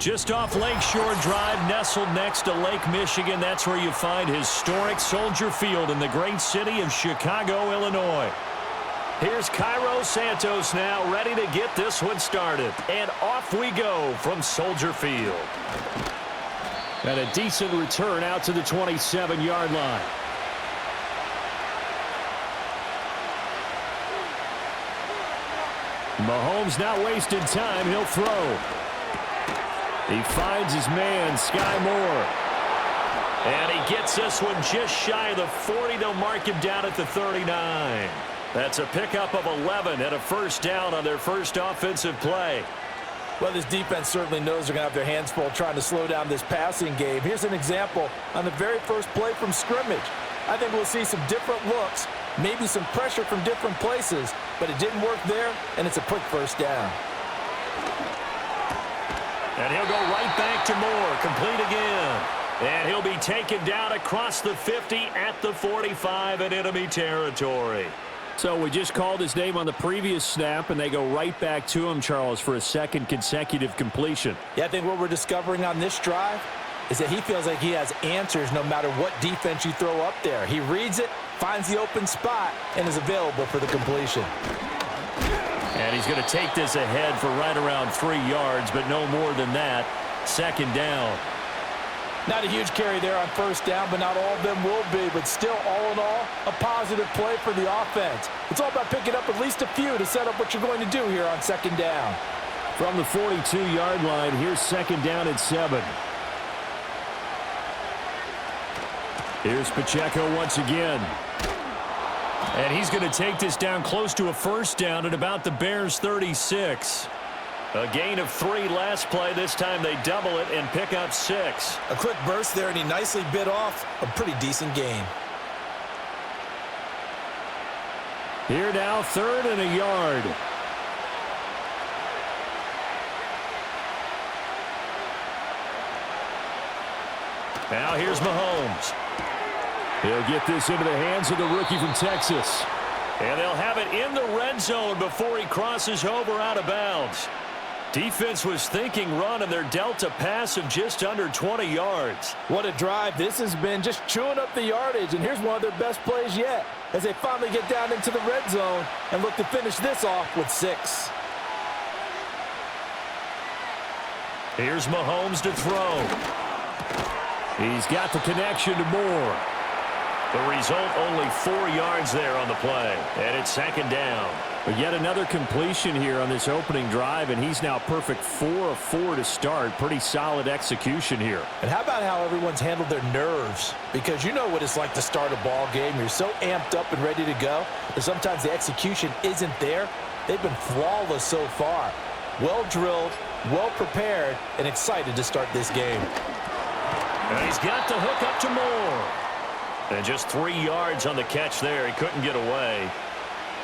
Just off Lakeshore Drive, nestled next to Lake Michigan. That's where you find historic Soldier Field in the great city of Chicago, Illinois. Here's Cairo Santos now, ready to get this one started. And off we go from Soldier Field. And a decent return out to the 27-yard line. Mahomes not wasting time. He'll throw. He finds his man, Sky Moore. And he gets this one just shy of the 40. They'll mark him down at the 39. That's a pickup of 11 and a first down on their first offensive play. Well, this defense certainly knows they're going to have their hands full trying to slow down this passing game. Here's an example on the very first play from scrimmage. I think we'll see some different looks, maybe some pressure from different places, but it didn't work there, and it's a quick first down. And he'll go right back to Moore, complete again. And he'll be taken down across the 50 at the 45 in enemy territory. So we just called his name on the previous snap, and they go right back to him, Charles, for a second consecutive completion. Yeah, I think what we're discovering on this drive is that he feels like he has answers no matter what defense you throw up there. He reads it, finds the open spot, and is available for the completion. And he's going to take this ahead for right around 3 yards, but no more than that. Second down. Not a huge carry there on first down, but not all of them will be. But still, all in all, a positive play for the offense. It's all about picking up at least a few to set up what you're going to do here on second down. From the 42-yard line, here's second down at 7. Here's Pacheco once again. And he's going to take this down close to a first down at about the Bears' 36. A gain of 3 last play. This time they double it and pick up 6. A quick burst there, and he nicely bit off a pretty decent gain. Here now, 3rd and a yard. Now here's Mahomes. He'll get this into the hands of the rookie from Texas. And they'll have it in the red zone before he crosses over out of bounds. Defense was thinking run, and they're dealt a pass of just under 20 yards. What a drive. This has been just chewing up the yardage, and here's one of their best plays yet as they finally get down into the red zone and look to finish this off with 6. Here's Mahomes to throw. He's got the connection to Moore. The result, only 4 yards there on the play, and it's second down. But yet another completion here on this opening drive, and he's now perfect 4 of 4 to start. Pretty solid execution here. And how about how everyone's handled their nerves? Because you know what it's like to start a ball game. You're so amped up and ready to go, but sometimes the execution isn't there. They've been flawless so far. Well drilled, well prepared, and excited to start this game. And he's got the hook up to Moore. And just 3 yards on the catch there. He couldn't get away.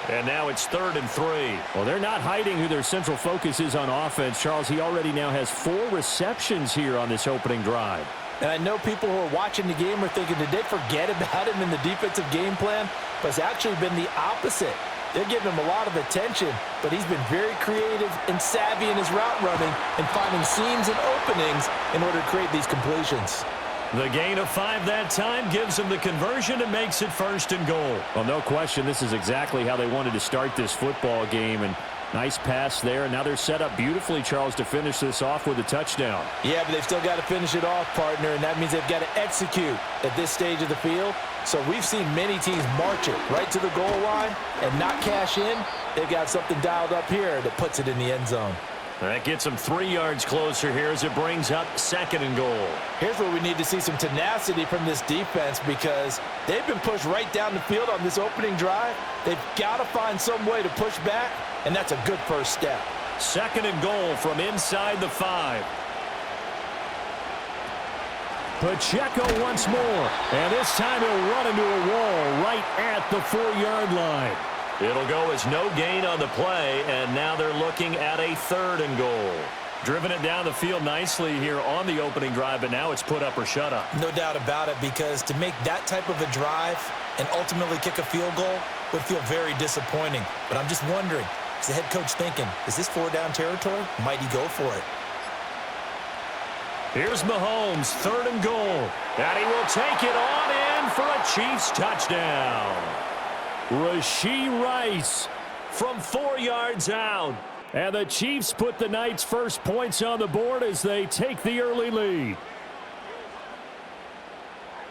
And now it's 3rd and 3. Well, they're not hiding who their central focus is on offense. Charles, he already now has 4 receptions here on this opening drive. And I know people who are watching the game are thinking, did they forget about him in the defensive game plan? But it's actually been the opposite. They're giving him a lot of attention, but he's been very creative and savvy in his route running and finding seams and openings in order to create these completions. The gain of 5 that time gives them the conversion and makes it 1st and goal. Well, no question, this is exactly how they wanted to start this football game. And nice pass there. And now they're set up beautifully, Charles, to finish this off with a touchdown. Yeah, but they've still got to finish it off, partner, and that means they've got to execute at this stage of the field. So we've seen many teams march it right to the goal line and not cash in. They've got something dialed up here that puts it in the end zone. That gets them 3 yards closer here as it brings up 2nd and goal. Here's where we need to see some tenacity from this defense because they've been pushed right down the field on this opening drive. They've got to find some way to push back, and that's a good first step. 2nd and goal from inside the 5. Pacheco once more, and this time he'll run into a wall right at the 4-yard line. It'll go as no gain on the play, and now they're looking at a 3rd and goal. Driven it down the field nicely here on the opening drive, but now it's put up or shut up. No doubt about it, because to make that type of a drive and ultimately kick a field goal would feel very disappointing. But I'm just wondering, is the head coach thinking, is this 4-down territory? Might he go for it? Here's Mahomes, 3rd and goal. And he will take it on in for a Chiefs touchdown. Rashee Rice from 4 yards out. And the Chiefs put the night's first points on the board as they take the early lead.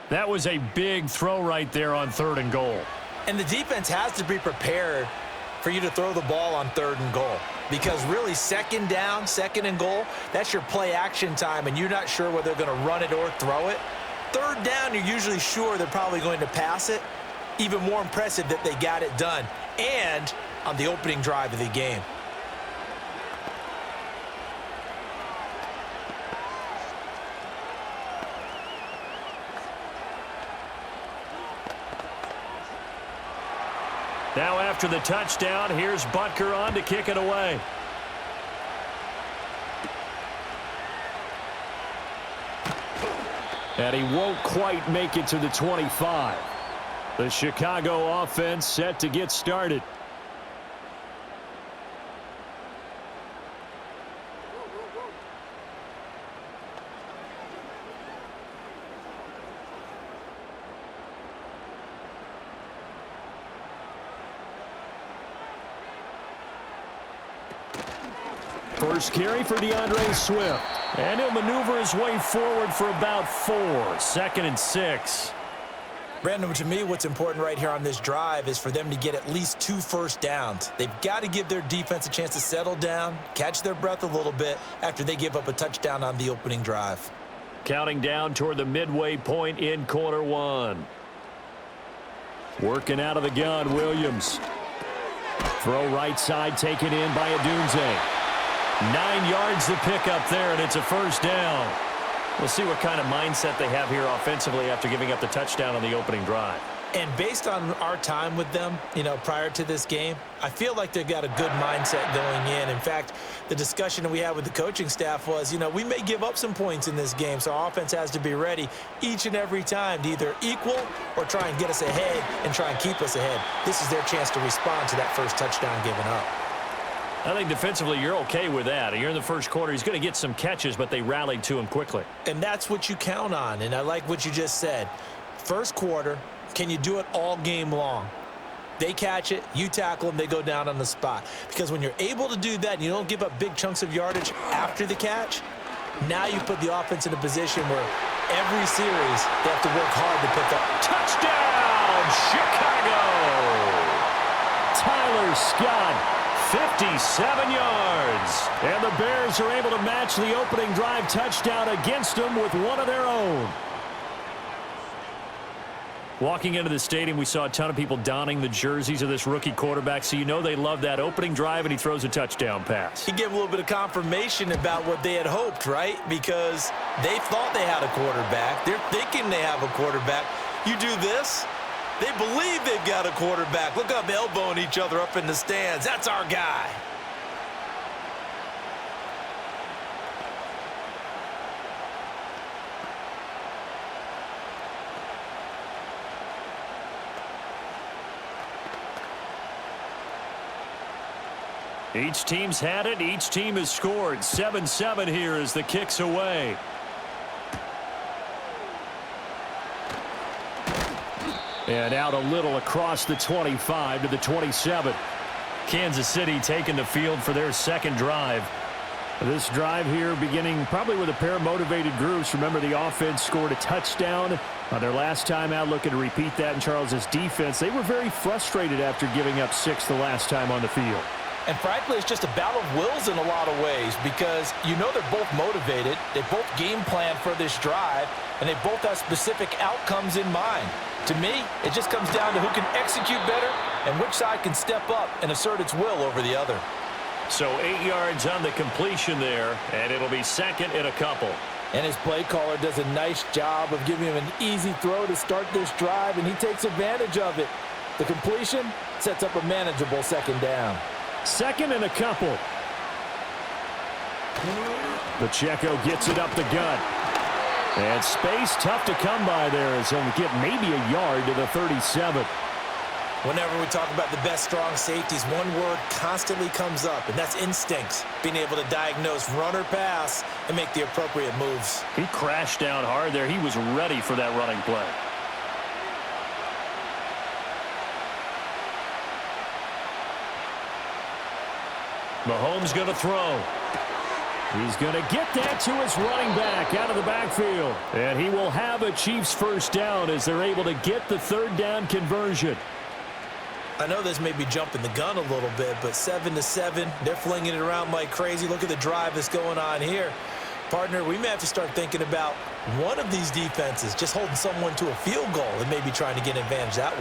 That was a big throw right there on 3rd and goal. And the defense has to be prepared for you to throw the ball on 3rd and goal. Because really, 2nd down, 2nd and goal, that's your play action time, and you're not sure whether they're going to run it or throw it. 3rd down, you're usually sure they're probably going to pass it. Even more impressive that they got it done. And on the opening drive of the game. Now after the touchdown, here's Butker on to kick it away. And he won't quite make it to the 25. The Chicago offense set to get started. First carry for DeAndre Swift. And he'll maneuver his way forward for about 4. 2nd and 6. Brandon, to me, what's important right here on this drive is for them to get at least 2 first downs. They've got to give their defense a chance to settle down, catch their breath a little bit after they give up a touchdown on the opening drive. Counting down toward the midway point in quarter 1. Working out of the gun, Williams. Throw right side, taken in by Adunze. 9 yards to pick up there, and it's a first down. We'll see what kind of mindset they have here offensively after giving up the touchdown on the opening drive. And based on our time with them, prior to this game, I feel like they've got a good mindset going in. In fact, the discussion that we had with the coaching staff was, we may give up some points in this game, so our offense has to be ready each and every time to either equal or try and get us ahead and try and keep us ahead. This is their chance to respond to that first touchdown given up. I think defensively you're okay with that. You're in the first quarter. He's going to get some catches, but they rallied to him quickly. And that's what you count on, and I like what you just said. First quarter, can you do it all game long? They catch it, you tackle them, they go down on the spot. Because when you're able to do that and you don't give up big chunks of yardage after the catch, now you put the offense in a position where every series they have to work hard to pick up. Touchdown, Chicago! Tyler Scott. 57 yards. And the Bears are able to match the opening drive touchdown against them with one of their own. Walking into the stadium, we saw a ton of people donning the jerseys of this rookie quarterback, so they love that opening drive, and he throws a touchdown pass. He gave a little bit of confirmation about what they had hoped, right? Because they thought they had a quarterback. They're thinking they have a quarterback. You do this, they believe they've got a quarterback. Look up, elbowing each other up in the stands. That's our guy. Each team's had it. Each team has scored. 7-7 here as the kick's away. And out a little across the 25 to the 27. Kansas City taking the field for their second drive. This drive here beginning probably with a pair of motivated groups. Remember, the offense scored a touchdown on their last time out, looking to repeat that in Charles's defense. They were very frustrated after giving up 6 the last time on the field. And frankly, it's just a battle of wills in a lot of ways because they're both motivated. They both game plan for this drive, and they both have specific outcomes in mind. To me, it just comes down to who can execute better and which side can step up and assert its will over the other. So 8 yards on the completion there, and it'll be second and a couple. And his play caller does a nice job of giving him an easy throw to start this drive, and he takes advantage of it. The completion sets up a manageable second down. Second and a couple. Pacheco gets it up the gut. And space tough to come by there as he'll get maybe a yard to the 37. Whenever we talk about the best strong safeties, one word constantly comes up, and that's instincts. Being able to diagnose run or pass and make the appropriate moves. He crashed down hard there. He was ready for that running play. Mahomes going to throw. He's going to get that to his running back out of the backfield. And he will have a Chiefs first down as they're able to get the third down conversion. I know this may be jumping the gun a little bit, but 7-7, they're flinging it around like crazy. Look at the drive that's going on here. Partner, we may have to start thinking about one of these defenses just holding someone to a field goal and maybe trying to get an advantage that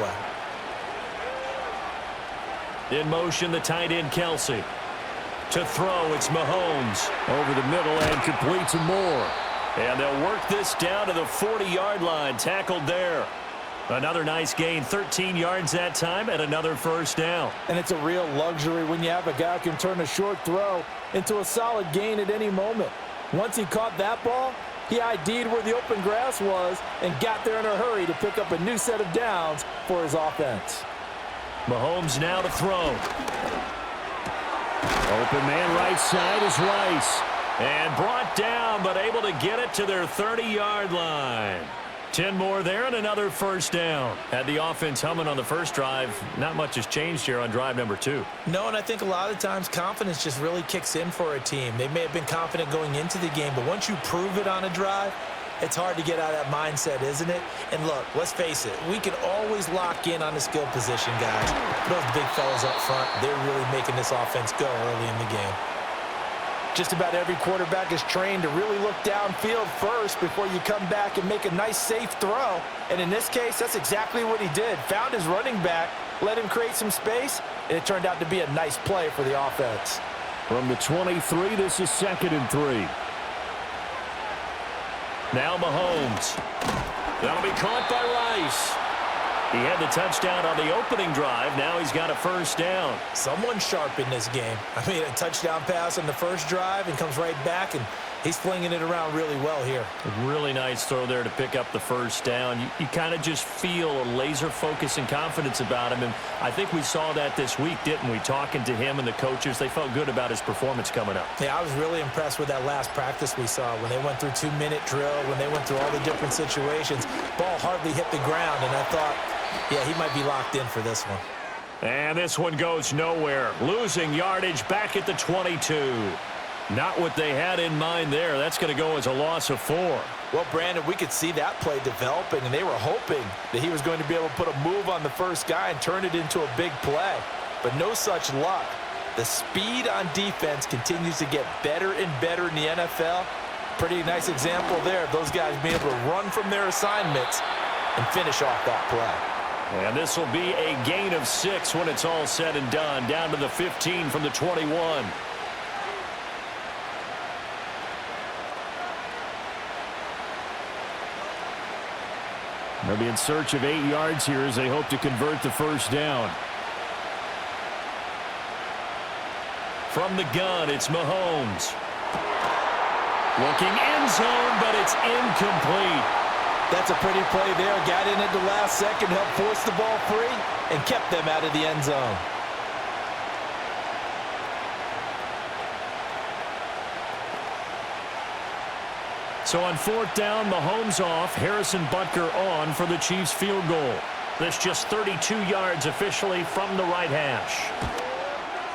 way. In motion, the tight end, Kelsey. To throw, it's Mahomes. Over the middle and complete to Moore. And they'll work this down to the 40-yard line. Tackled there. Another nice gain, 13 yards that time, and another first down. And it's a real luxury when you have a guy who can turn a short throw into a solid gain at any moment. Once he caught that ball, he ID'd where the open grass was and got there in a hurry to pick up a new set of downs for his offense. Mahomes now to throw. Open man right side is Rice. And brought down, but able to get it to their 30-yard line. 10 more there and another first down. Had the offense humming on the first drive. Not much has changed here on drive number 2. No, and I think a lot of times confidence just really kicks in for a team. They may have been confident going into the game, but once you prove it on a drive, it's hard to get out of that mindset, isn't it? And look, let's face it, we can always lock in on the skill position, guys. Those big fellas up front, they're really making this offense go early in the game. Just about every quarterback is trained to really look downfield first before you come back and make a nice, safe throw. And in this case, that's exactly what he did. Found his running back, let him create some space, and it turned out to be a nice play for the offense. From the 23, this is 2nd and 3. Now Mahomes. That'll be caught by Rice. He had the touchdown on the opening drive. Now he's got a first down. Someone sharp in this game. I mean, a touchdown pass on the first drive and comes right back, and he's flinging it around really well here. A really nice throw there to pick up the first down. You kind of just feel a laser focus and confidence about him, and I think we saw that this week, didn't we? Talking to him and the coaches, they felt good about his performance coming up. Yeah, I was really impressed with that last practice we saw when they went through 2-minute drill, when they went through all the different situations. Ball hardly hit the ground, and I thought, yeah, he might be locked in for this one. And this one goes nowhere. Losing yardage back at the 22. Not what they had in mind there. That's going to go as a loss of 4. Well, Brandon, we could see that play developing, and they were hoping that he was going to be able to put a move on the first guy and turn it into a big play. But no such luck. The speed on defense continues to get better and better in the NFL. Pretty nice example there of those guys being able to run from their assignments and finish off that play. And this will be a gain of 6 when it's all said and done. Down to the 15 from the 21. They'll be in search of 8 yards here as they hope to convert the first down. From the gun, it's Mahomes. Looking end zone, but it's incomplete. That's a pretty play there. Got in at the last second, helped force the ball free, and kept them out of the end zone. So on 4th down, Mahomes off, Harrison Butker on for the Chiefs field goal. This just 32 yards officially from the right hash.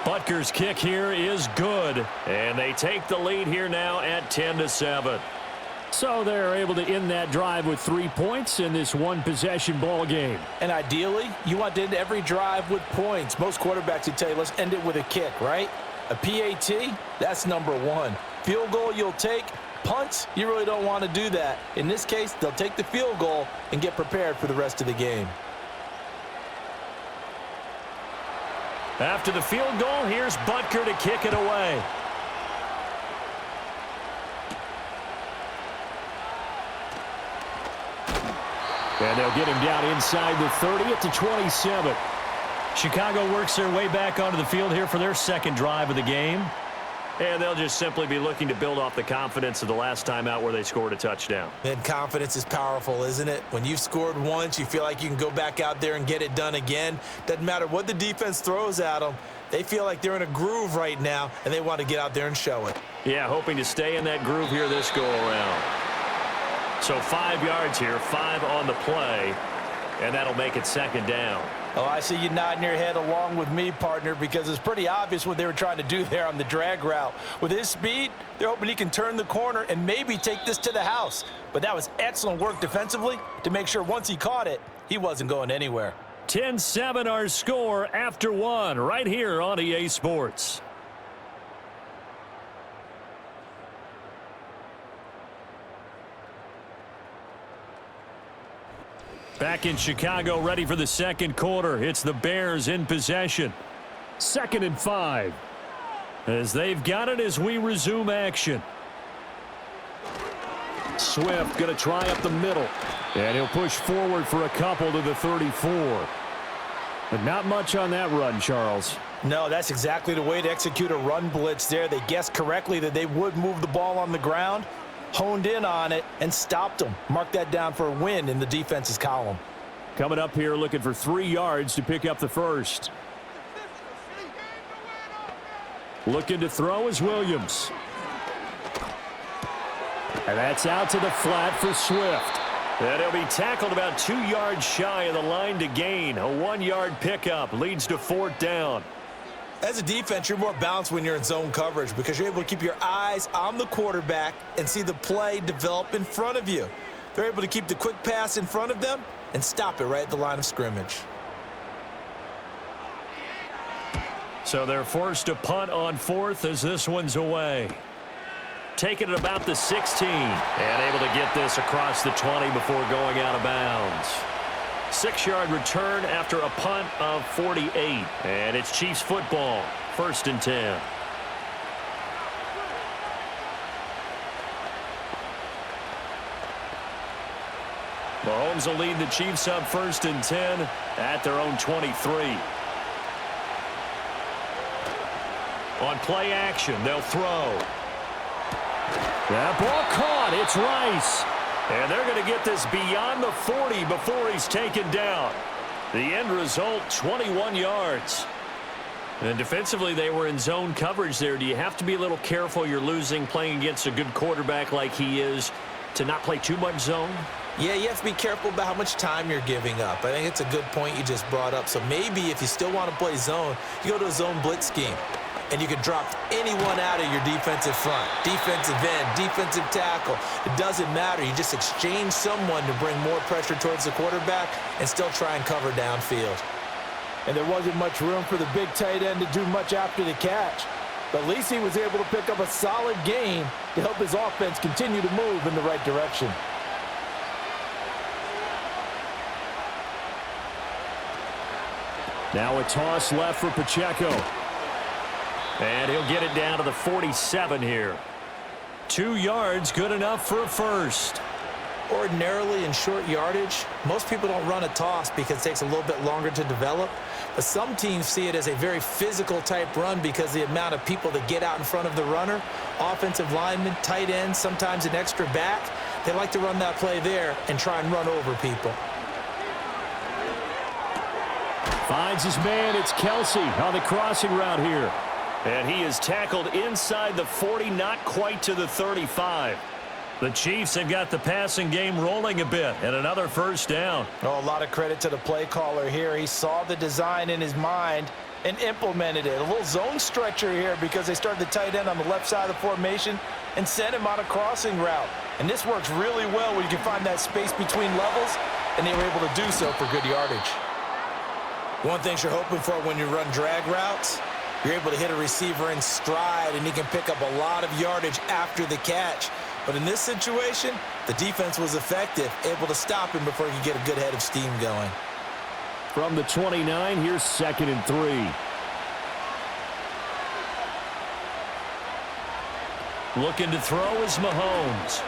Butker's kick here is good, and they take the lead here now at 10-7. So they're able to end that drive with 3 points in this one-possession ball game. And ideally, you want to end every drive with points. Most quarterbacks would tell you, let's end it with a kick, right? A PAT, that's number 1. Field goal you'll take. Punts, you really don't want to do that. In this case, they'll take the field goal and get prepared for the rest of the game. After the field goal, here's Butker to kick it away. And they'll get him down inside the 30 at the 27. Chicago works their way back onto the field here for their second drive of the game. And they'll just simply be looking to build off the confidence of the last time out where they scored a touchdown. And confidence is powerful, isn't it? When you've scored once, you feel like you can go back out there and get it done again. Doesn't matter what the defense throws at them. They feel like they're in a groove right now, and they want to get out there and show it. Yeah, hoping to stay in that groove here this go-around. So 5 yards here, 5 on the play, and that'll make it second down. Oh, I see you nodding your head along with me, partner, because it's pretty obvious what they were trying to do there on the drag route. With his speed, they're hoping he can turn the corner and maybe take this to the house. But that was excellent work defensively to make sure once he caught it, he wasn't going anywhere. 10-7 our score after 1 right here on EA Sports. Back in Chicago, ready for the second quarter. It's the Bears in possession. 2nd and 5. As they've got it as we resume action. Swift going to try up the middle. And he'll push forward for a couple to the 34. But not much on that run, Charles. No, that's exactly the way to execute a run blitz there. They guessed correctly that they would move the ball on the ground, honed in on it, and stopped them. Mark that down for a win in the defense's column. Coming up here looking for 3 yards to pick up the first. Looking to throw is Williams. And that's out to the flat for Swift. And he'll be tackled about 2 yards shy of the line to gain. A 1-yard pickup leads to 4th down. As a defense, you're more balanced when you're in zone coverage because you're able to keep your eyes on the quarterback and see the play develop in front of you. They're able to keep the quick pass in front of them and stop it right at the line of scrimmage. So they're forced to punt on 4th as this one's away. Taking it about the 16 and able to get this across the 20 before going out of bounds. 6-yard return after a punt of 48. And it's Chiefs football, 1st and 10. Mahomes will lead the Chiefs up 1st and 10 at their own 23. On play action, they'll throw. That ball caught. It's Rice. And they're going to get this beyond the 40 before he's taken down. The end result, 21 yards. And defensively, they were in zone coverage there. Do you have to be a little careful? You're losing, playing against a good quarterback like he is, to not play too much zone? Yeah, you have to be careful about how much time you're giving up. I think it's a good point you just brought up. So maybe if you still want to play zone, you go to a zone blitz scheme. And you can drop anyone out of your defensive front, defensive end, defensive tackle. It doesn't matter. You just exchange someone to bring more pressure towards the quarterback and still try and cover downfield. And there wasn't much room for the big tight end to do much after the catch. But at least he was able to pick up a solid gain to help his offense continue to move in the right direction. Now a toss left for Pacheco. And he'll get it down to the 47 here. 2 yards, good enough for a first. Ordinarily in short yardage, most people don't run a toss because it takes a little bit longer to develop. But some teams see it as a very physical type run because the amount of people that get out in front of the runner, offensive linemen, tight ends, sometimes an extra back, they like to run that play there and try and run over people. Finds his man, it's Kelsey on the crossing route here. And he is tackled inside the 40, not quite to the 35. The Chiefs have got the passing game rolling a bit, and another first down. Oh, a lot of credit to the play caller here. He saw the design in his mind and implemented it. A little zone stretcher here because they started the tight end on the left side of the formation and sent him on a crossing route. And this works really well when you can find that space between levels, and they were able to do so for good yardage. One thing you're hoping for when you run drag routes, you're able to hit a receiver in stride, and he can pick up a lot of yardage after the catch. But in this situation, the defense was effective, able to stop him before he could get a good head of steam going. From the 29, here's 2nd and 3. Looking to throw is Mahomes.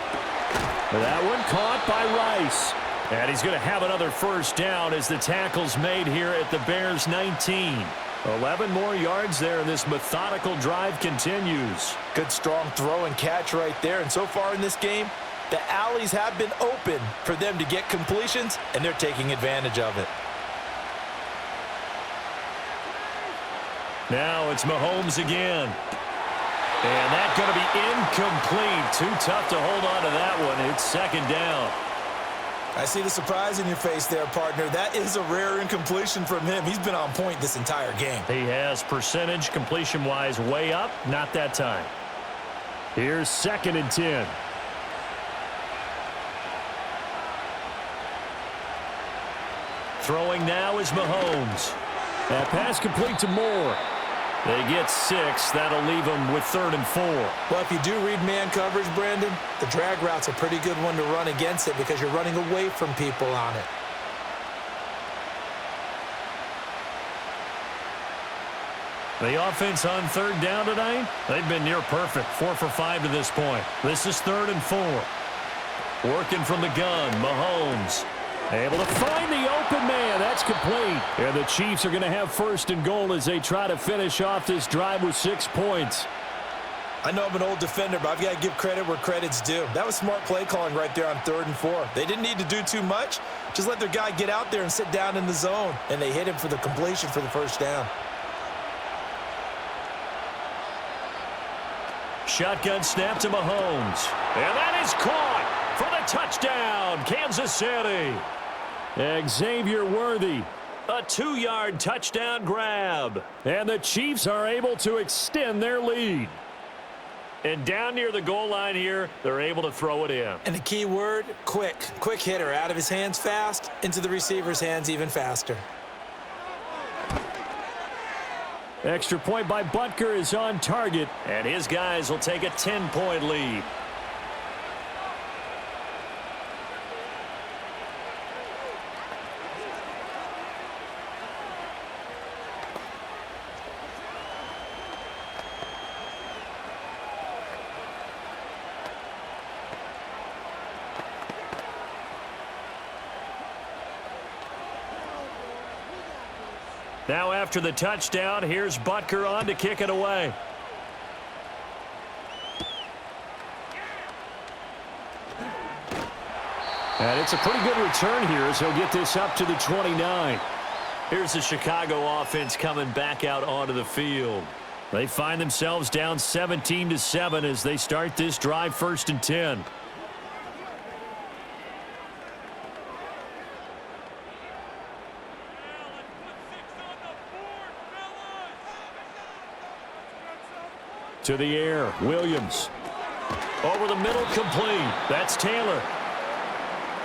That one caught by Rice. And he's going to have another first down as the tackle's made here at the Bears' 19. 11 more yards there, and this methodical drive continues. Good strong throw and catch right there. And so far in this game, the alleys have been open for them to get completions, and they're taking advantage of it. Now it's Mahomes again. And that's going to be incomplete. Too tough to hold on to that one. It's second down. I see the surprise in your face there, partner. That is a rare incompletion from him. He's been on point this entire game. He has percentage completion-wise way up. Not that time. Here's 2nd and 10. Throwing now is Mahomes. That pass complete to Moore. They get 6. That'll leave them with 3rd and 4. Well, if you do read man coverage, Brandon, the drag route's a pretty good one to run against it because you're running away from people on it. The offense on 3rd down tonight, they've been near perfect. 4 for 5 to this point. This is 3rd and 4. Working from the gun, Mahomes. Able to find the open man. That's complete. And the Chiefs are going to have 1st and goal as they try to finish off this drive with 6 points. I know I'm an old defender, but I've got to give credit where credit's due. That was smart play calling right there on 3rd and 4. They didn't need to do too much. Just let their guy get out there and sit down in the zone. And they hit him for the completion for the 1st down. Shotgun snap to Mahomes. And that is caught for the touchdown, Kansas City. Xavier Worthy, a 2-yard touchdown grab. And the Chiefs are able to extend their lead. And down near the goal line here, they're able to throw it in. And the key word, quick. Quick hitter, out of his hands fast, into the receiver's hands even faster. Extra point by Butker is on target, and his guys will take a 10-point lead. Now after the touchdown, here's Butker on to kick it away. And it's a pretty good return here as he'll get this up to the 29. Here's the Chicago offense coming back out onto the field. They find themselves down 17-7 as they start this drive 1st and 10. To the air, Williams. Over the middle, complete. That's Taylor.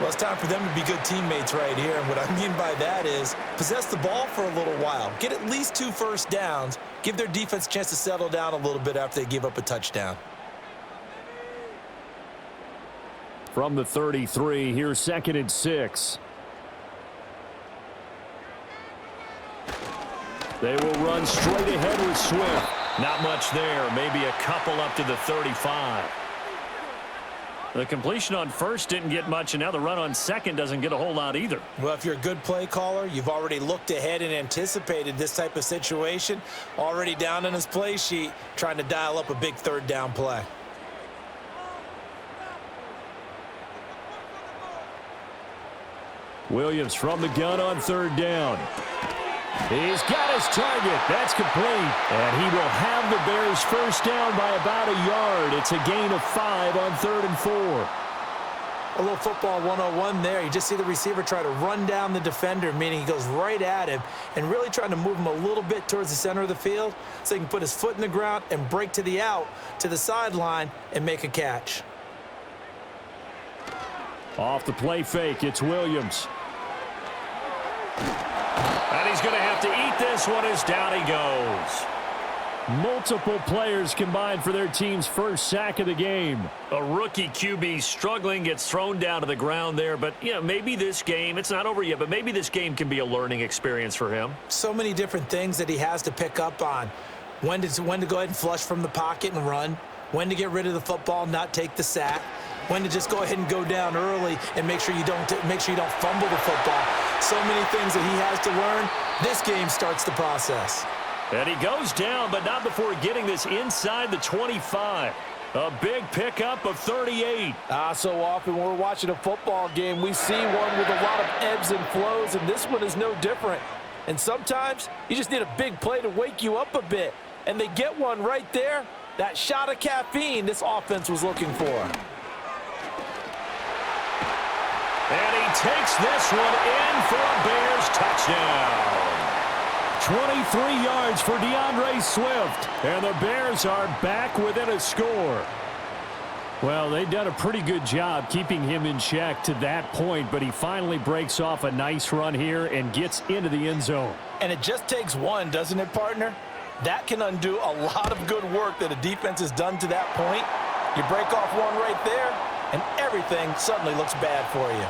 Well, it's time for them to be good teammates right here. And what I mean by that is possess the ball for a little while. Get at least 2 first downs. Give their defense a chance to settle down a little bit after they give up a touchdown. From the 33, here's 2nd and 6. They will run straight ahead with Swift. Not much there, maybe a couple up to the 35. The completion on 1st didn't get much, and now the run on 2nd doesn't get a whole lot either. Well, if you're a good play caller, you've already looked ahead and anticipated this type of situation. Already down on his play sheet, trying to dial up a big 3rd down play. Williams from the gun on 3rd down. He's got his target. That's complete. And he will have the Bears 1st down by about a yard. It's a gain of 5 on 3rd and 4. A little football 101 there. You just see the receiver try to run down the defender, meaning he goes right at him and really trying to move him a little bit towards the center of the field so he can put his foot in the ground and break to the out, to the sideline, and make a catch. Off the play fake, it's Williams. And he's going to have to eat this one as down he goes. Multiple players combined for their team's 1st sack of the game. A rookie QB struggling, gets thrown down to the ground there. But, you know, maybe this game, it's not over yet, but maybe this game can be a learning experience for him. So many different things that he has to pick up on. When to go ahead and flush from the pocket and run. When to get rid of the football, not take the sack. When to just go ahead and go down early and make sure you don't fumble the football. So many things that he has to learn. This game starts the process. And he goes down, but not before getting this inside the 25. A big pickup of 38. So often when we're watching a football game, we see one with a lot of ebbs and flows, and this one is no different. And sometimes you just need a big play to wake you up a bit. And they get one right there. That shot of caffeine this offense was looking for. And he takes this one in for a Bears touchdown. 23 yards for DeAndre Swift. And the Bears are back within a score. Well, they've done a pretty good job keeping him in check to that point, but he finally breaks off a nice run here and gets into the end zone. And it just takes one, doesn't it, partner? That can undo a lot of good work that a defense has done to that point. You break off one right there, and everything suddenly looks bad for you.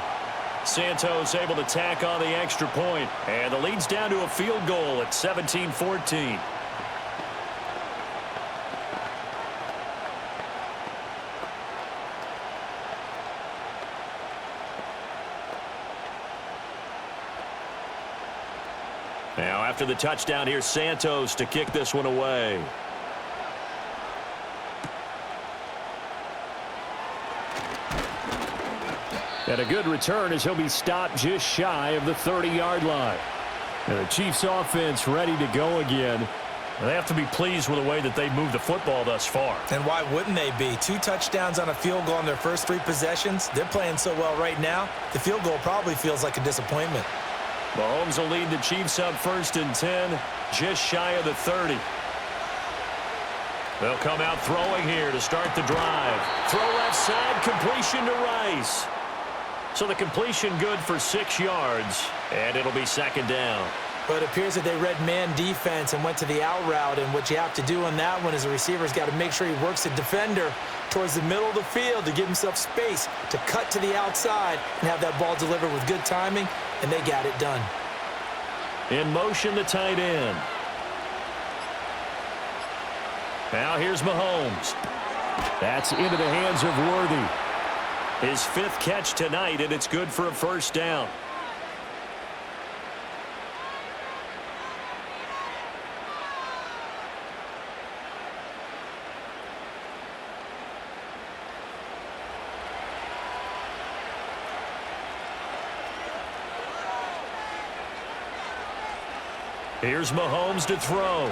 Santos able to tack on the extra point, and the lead's down to a field goal at 17-14. Now after the touchdown, here's Santos to kick this one away. And a good return as he'll be stopped just shy of the 30-yard line. And the Chiefs offense ready to go again. They have to be pleased with the way that they've moved the football thus far. And why wouldn't they be? 2 touchdowns on a field goal in their first 3 possessions. They're playing so well right now, the field goal probably feels like a disappointment. Mahomes will lead the Chiefs up 1st and 10, just shy of the 30. They'll come out throwing here to start the drive. Throw left side, completion to Rice. So the completion good for 6 yards, and it'll be 2nd down. But it appears that they read man defense and went to the out route, and what you have to do on that one is the receiver's got to make sure he works the defender towards the middle of the field to give himself space to cut to the outside and have that ball delivered with good timing, and they got it done. In motion, the tight end. Now here's Mahomes. That's into the hands of Worthy. His 5th catch tonight, and it's good for a 1st down. Here's Mahomes to throw.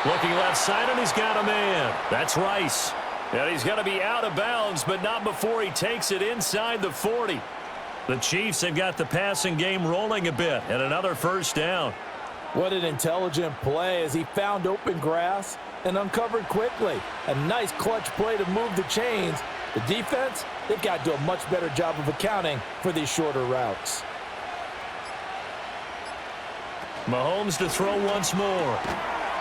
Looking left side, and he's got a man. That's Rice. And he's going to be out of bounds, but not before he takes it inside the 40. The Chiefs have got the passing game rolling a bit, and another 1st down. What an intelligent play as he found open grass and uncovered quickly. A nice clutch play to move the chains. The defense, they've got to do a much better job of accounting for these shorter routes. Mahomes to throw once more.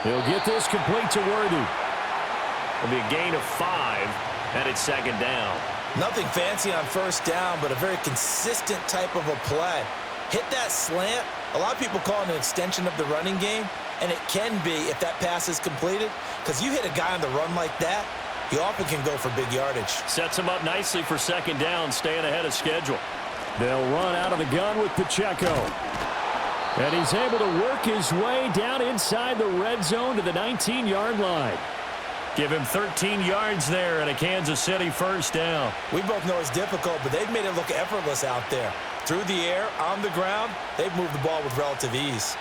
He'll get this complete to Worthy. It'll be a gain of 5, and it's 2nd down. Nothing fancy on 1st down, but a very consistent type of a play. Hit that slant. A lot of people call it an extension of the running game, and it can be if that pass is completed, because you hit a guy on the run like that, he often can go for big yardage. Sets him up nicely for 2nd down, staying ahead of schedule. They'll run out of the gun with Pacheco. And he's able to work his way down inside the red zone to the 19-yard line. Give him 13 yards there and a Kansas City 1st down. We both know it's difficult, but they've made it look effortless out there. Through the air, on the ground, they've moved the ball with relative ease.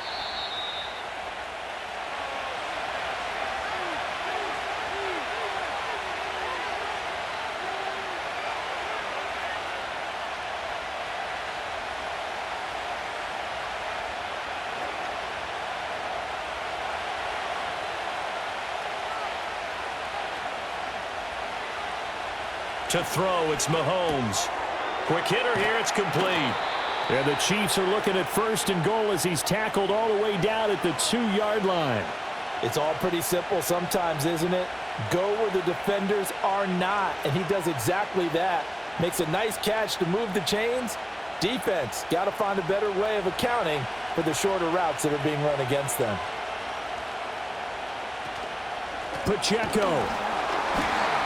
To throw, it's Mahomes. Quick hitter here, it's complete. And the Chiefs are looking at 1st and goal as he's tackled all the way down at the 2-yard line. It's all pretty simple sometimes, isn't it? Go where the defenders are not, and he does exactly that. Makes a nice catch to move the chains. Defense, got to find a better way of accounting for the shorter routes that are being run against them. Pacheco.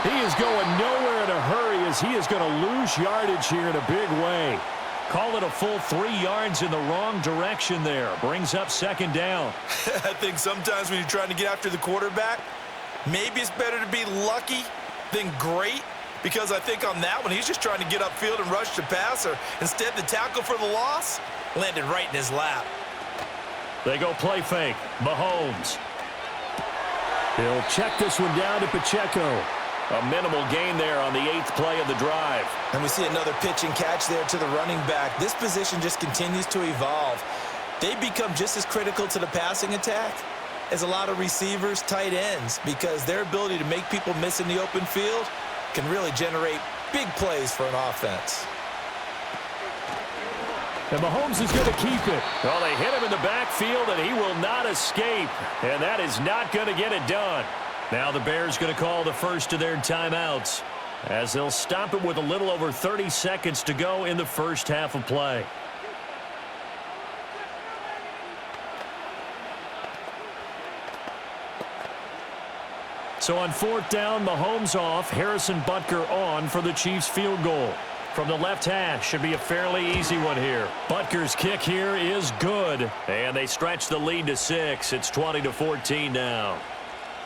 He is going nowhere in a hurry as he is going to lose yardage here in a big way. Call it a full 3 yards in the wrong direction there. Brings up second down. I think sometimes when you're trying to get after the quarterback, maybe it's better to be lucky than great, because I think on that one, he's just trying to get upfield and rush the passer. Instead, the tackle for the loss landed right in his lap. They go play fake. Mahomes. He'll check this one down to Pacheco. A minimal gain there on the 8th play of the drive. And we see another pitch and catch there to the running back. This position just continues to evolve. They become just as critical to the passing attack as a lot of receivers, tight ends, because their ability to make people miss in the open field can really generate big plays for an offense. And Mahomes is going to keep it. Well, they hit him in the backfield, and he will not escape. And that is not going to get it done. Now the Bears going to call the first of their timeouts, as they'll stop it with a little over 30 seconds to go in the first half of play. So on 4th down, Mahomes off, Harrison Butker on for the Chiefs field goal. From the left hash, should be a fairly easy one here. Butker's kick here is good, and they stretch the lead to 6. It's 20-14 now.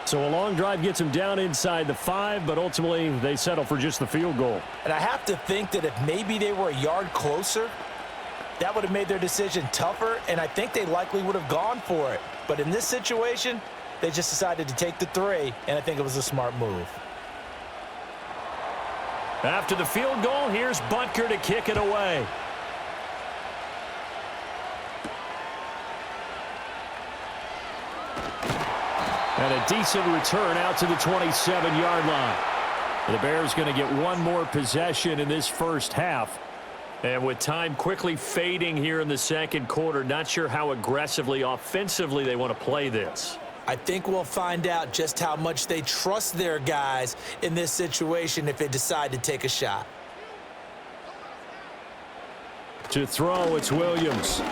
So a long drive gets them down inside the 5, but ultimately they settle for just the field goal. And I have to think that if maybe they were a yard closer, that would have made their decision tougher, and I think they likely would have gone for it. But in this situation, they just decided to take the 3, and I think it was a smart move. After the field goal, here's Butker to kick it away. And a decent return out to the 27-yard line. The Bears going to get one more possession in this first half. And with time quickly fading here in the second quarter, not sure how aggressively, offensively they want to play this. I think we'll find out just how much they trust their guys in this situation if they decide to take a shot. To throw, it's Williams.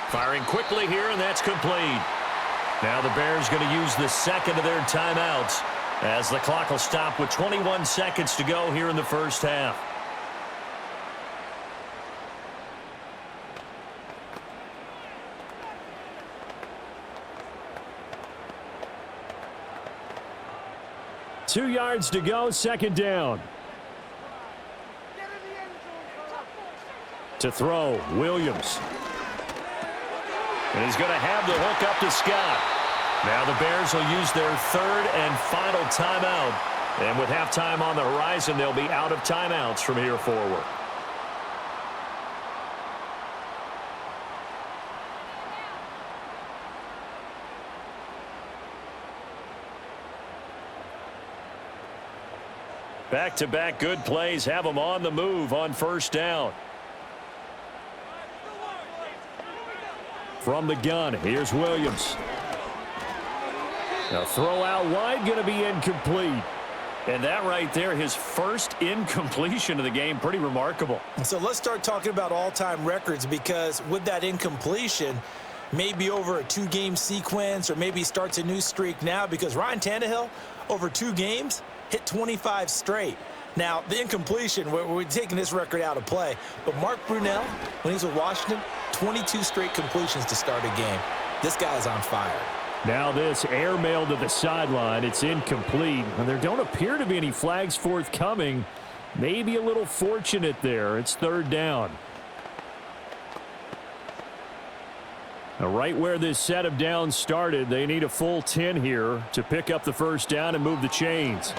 Firing quickly here, and that's complete. Now the Bears going to use the second of their timeouts as the clock will stop with 21 seconds to go here in the first half. Two yards to go, second down. To throw, Williams. And he's going to have the hook up to Scott. Now the Bears will use their third and final timeout. And with halftime on the horizon, they'll be out of timeouts from here forward. Back-to-back good plays have them on the move on first down. From the gun, here's Williams. Now throw out wide, going to be incomplete. And that right there, his first incompletion of the game, pretty remarkable. So let's start talking about all-time records, because with that incompletion, maybe over a 2-game sequence, or maybe starts a new streak now, because Ryan Tannehill, over 2 games, hit 25 straight. Now, the incompletion, we're taking this record out of play, but Mark Brunell, when he was with Washington, 22 straight completions to start a game. This guy's on fire. Now this airmail to the sideline. It's incomplete. And there don't appear to be any flags forthcoming. Maybe a little fortunate there. It's third down. Now right where this set of downs started, they need a full 10 here to pick up the first down and move the chains.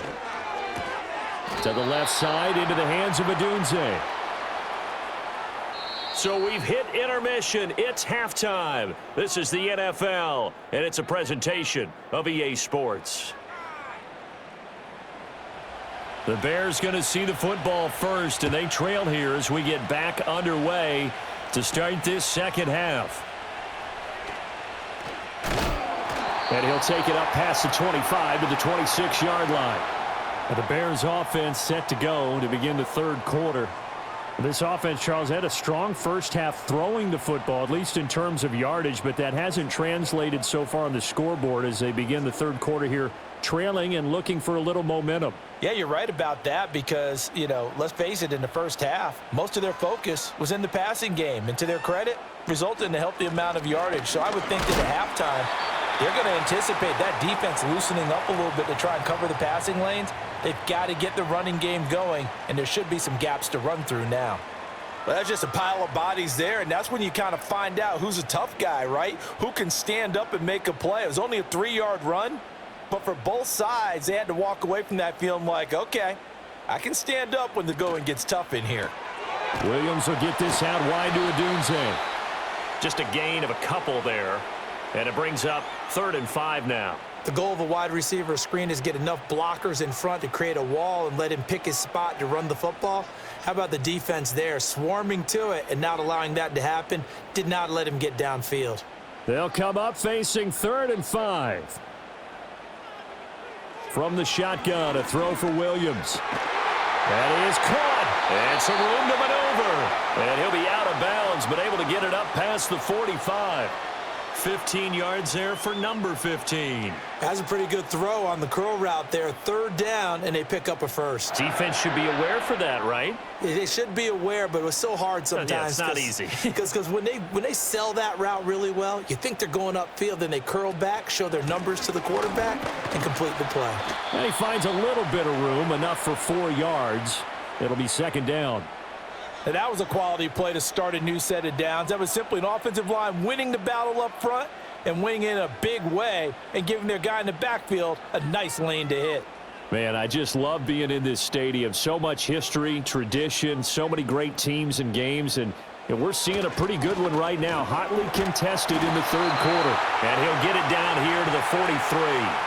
To the left side, into the hands of Adunze. So we've hit intermission. It's halftime. This is the NFL, and it's a presentation of EA Sports. The Bears going to see the football first, and they trail here as we get back underway to start this second half. And he'll take it up past the 25 to the 26-yard line. And the Bears offense set to go to begin the third quarter. This offense, Charles, had a strong first half throwing the football, at least in terms of yardage, but that hasn't translated so far on the scoreboard as they begin the third quarter here trailing and looking for a little momentum. Yeah, you're right about that because, let's face it, in the first half, most of their focus was in the passing game. And to their credit, resulted in a healthy amount of yardage. So I would think that at halftime, they're going to anticipate that defense loosening up a little bit to try and cover the passing lanes. They've got to get the running game going, and there should be some gaps to run through now. Well, that's just a pile of bodies there, and that's when you kind of find out who's a tough guy, right? Who can stand up and make a play. It was only a 3-yard run, but for both sides, they had to walk away from that feeling like, okay, I can stand up when the going gets tough in here. Williams will get this out wide to Odunze. Just a gain of a couple there, and it brings up 3rd and 5 now. The goal of a wide receiver screen is get enough blockers in front to create a wall and let him pick his spot to run the football. How about the defense there, swarming to it and not allowing that to happen? Did not let him get downfield. They'll come up facing 3rd and 5. From the shotgun, a throw for Williams. That is caught. And some room to maneuver. And he'll be out of bounds, but able to get it up past the 45. 15 yards there for number 15. That's a pretty good throw on the curl route there. 3rd down, and they pick up a first. Defense should be aware for that, right? They should be aware, but it was so hard sometimes. Yeah, it's not easy. Because when they sell that route really well, you think they're going upfield, then they curl back, show their numbers to the quarterback, and complete the play. And he finds a little bit of room, enough for 4 yards. It'll be 2nd down. And that was a quality play to start a new set of downs. That was simply an offensive line winning the battle up front and winning in a big way and giving their guy in the backfield a nice lane to hit. Man, I just love being in this stadium. So much history, tradition, so many great teams and games, and we're seeing a pretty good one right now, hotly contested in the 3rd quarter. And he'll get it down here to the 43.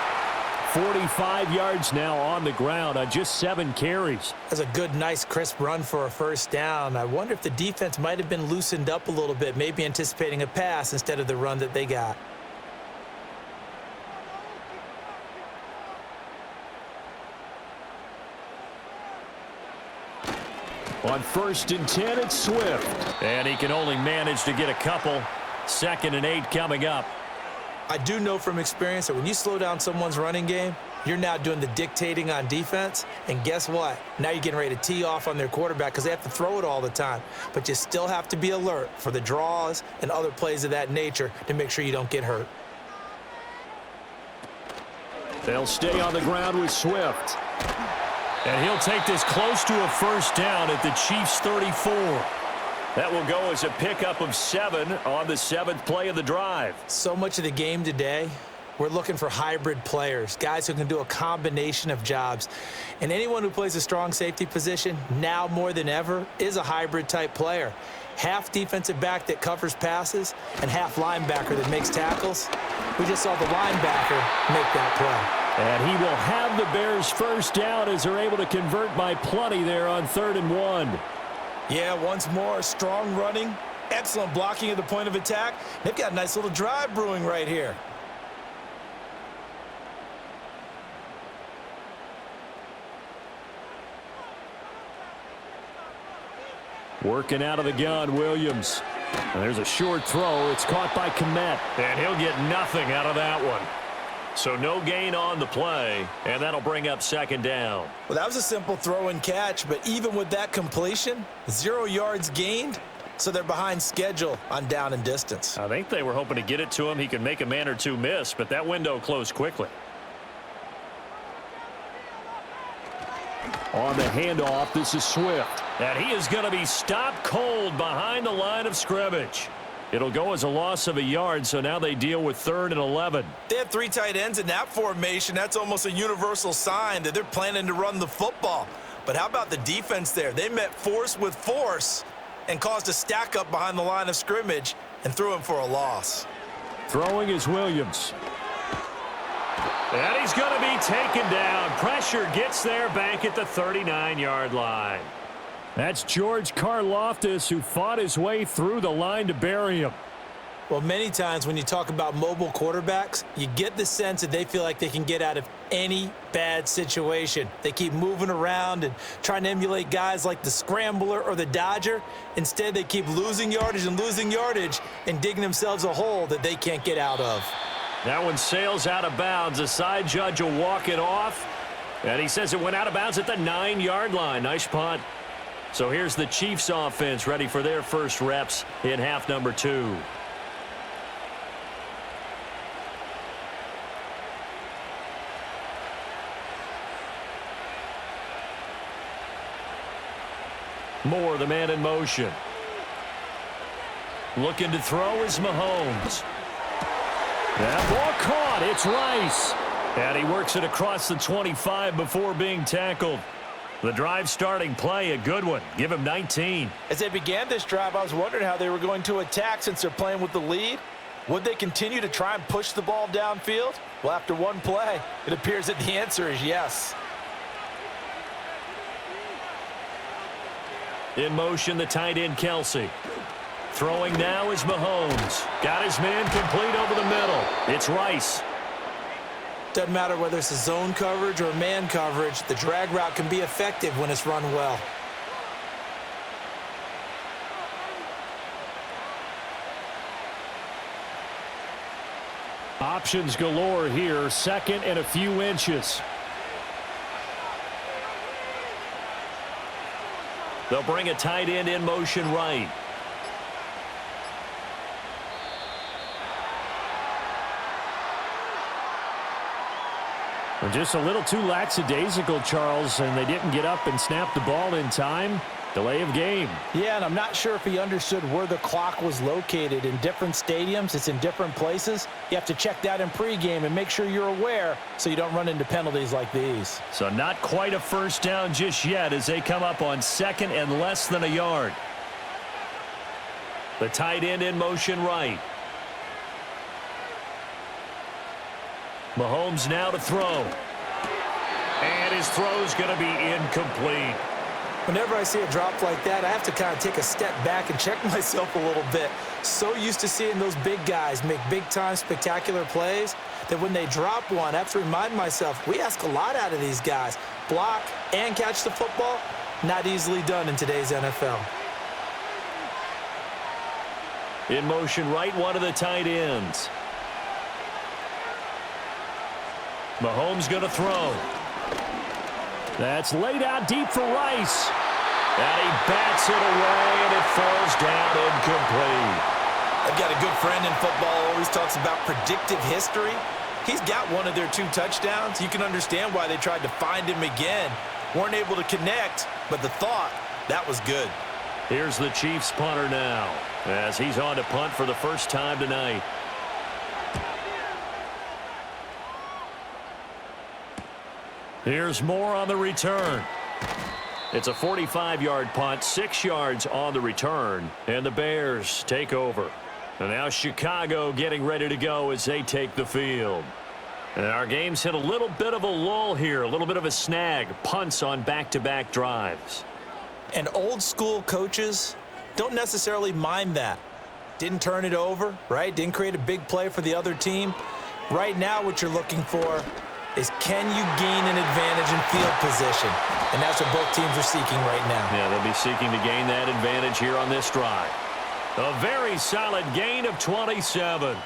45 yards now on the ground on just 7 carries. That's a good, nice, crisp run for a first down. I wonder if the defense might have been loosened up a little bit, maybe anticipating a pass instead of the run that they got. On 1st and 10, it's Swift. And he can only manage to get a couple. 2nd and 8 coming up. I do know from experience that when you slow down someone's running game, you're now doing the dictating on defense. And guess what? Now you're getting ready to tee off on their quarterback because they have to throw it all the time. But you still have to be alert for the draws and other plays of that nature to make sure you don't get hurt. They'll stay on the ground with Swift. And he'll take this close to a first down at the Chiefs' 34. That will go as a pickup of 7 on the 7th play of the drive. So much of the game today, we're looking for hybrid players, guys who can do a combination of jobs. And anyone who plays a strong safety position, now more than ever, is a hybrid type player. Half defensive back that covers passes and half linebacker that makes tackles. We just saw the linebacker make that play. And he will have the Bears first down as they're able to convert by plenty there on 3rd and 1. Yeah, once more, strong running, excellent blocking at the point of attack. They've got a nice little drive brewing right here. Working out of the gun, Williams. And there's a short throw. It's caught by Kmet. And he'll get nothing out of that one. So no gain on the play, and that'll bring up 2nd down. Well, that was a simple throw and catch, but even with that completion, 0 yards gained, so they're behind schedule on down and distance. I think they were hoping to get it to him. He could make a man or two miss, but that window closed quickly. On the handoff, this is Swift. And he is going to be stopped cold behind the line of scrimmage. It'll go as a loss of a yard, so now they deal with 3rd and 11. They have 3 tight ends in that formation. That's almost a universal sign that they're planning to run the football. But how about the defense there? They met force with force and caused a stack up behind the line of scrimmage and threw him for a loss. Throwing is Williams. And he's going to be taken down. Pressure gets there back at the 39-yard line. That's George Karlaftis, who fought his way through the line to bury him. Well, many times when you talk about mobile quarterbacks, you get the sense that they feel like they can get out of any bad situation. They keep moving around and trying to emulate guys like the Scrambler or the Dodger. Instead, they keep losing yardage and digging themselves a hole that they can't get out of. That one sails out of bounds. The side judge will walk it off. And he says it went out of bounds at the 9-yard line. Nice punt. So here's the Chiefs offense ready for their first reps in half number 2. Moore, the man in motion. Looking to throw is Mahomes. That ball caught. It's Rice. And he works it across the 25 before being tackled. The drive starting play, a good one. Give him 19. As they began this drive, I was wondering how they were going to attack since they're playing with the lead. Would they continue to try and push the ball downfield? Well, after one play, it appears that the answer is yes. In motion, the tight end, Kelsey. Throwing now is Mahomes. Got his man complete over the middle. It's Rice. Doesn't matter whether it's a zone coverage or man coverage, the drag route can be effective when it's run well. Options galore here. Second and a few inches. They'll bring a tight end in motion right. Just a little too lackadaisical, Charles, and they didn't get up and snap the ball in time. Delay of game. Yeah, and I'm not sure if he understood where the clock was located. In different stadiums, it's in different places. You have to check that in pregame and make sure you're aware so you don't run into penalties like these. So not quite a first down just yet as they come up on second and less than a yard. The tight end in motion right. Mahomes now to throw. And his throw's going to be incomplete. Whenever I see a drop like that, I have to kind of take a step back and check myself a little bit. So used to seeing those big guys make big-time spectacular plays that when they drop one, I have to remind myself, we ask a lot out of these guys. Block and catch the football, not easily done in today's NFL. In motion right, one of the tight ends. Mahomes going to throw. That's laid out deep for Rice. And he bats it away, and it falls down incomplete. I've got a good friend in football, always talks about predictive history. He's got one of their 2 touchdowns. You can understand why they tried to find him again. Weren't able to connect, but the thought, that was good. Here's the Chiefs punter now, as he's on to punt for the first time tonight. Here's Moore on the return. It's a 45-yard punt, 6 yards on the return, and the Bears take over. And now Chicago getting ready to go as they take the field. And our game's hit a little bit of a lull here, a little bit of a snag, punts on back-to-back drives. And old-school coaches don't necessarily mind that. Didn't turn it over, right? Didn't create a big play for the other team. Right now what you're looking for is can you gain an advantage in field position? And that's what both teams are seeking right now. Yeah, they'll be seeking to gain that advantage here on this drive. A very solid gain of 27.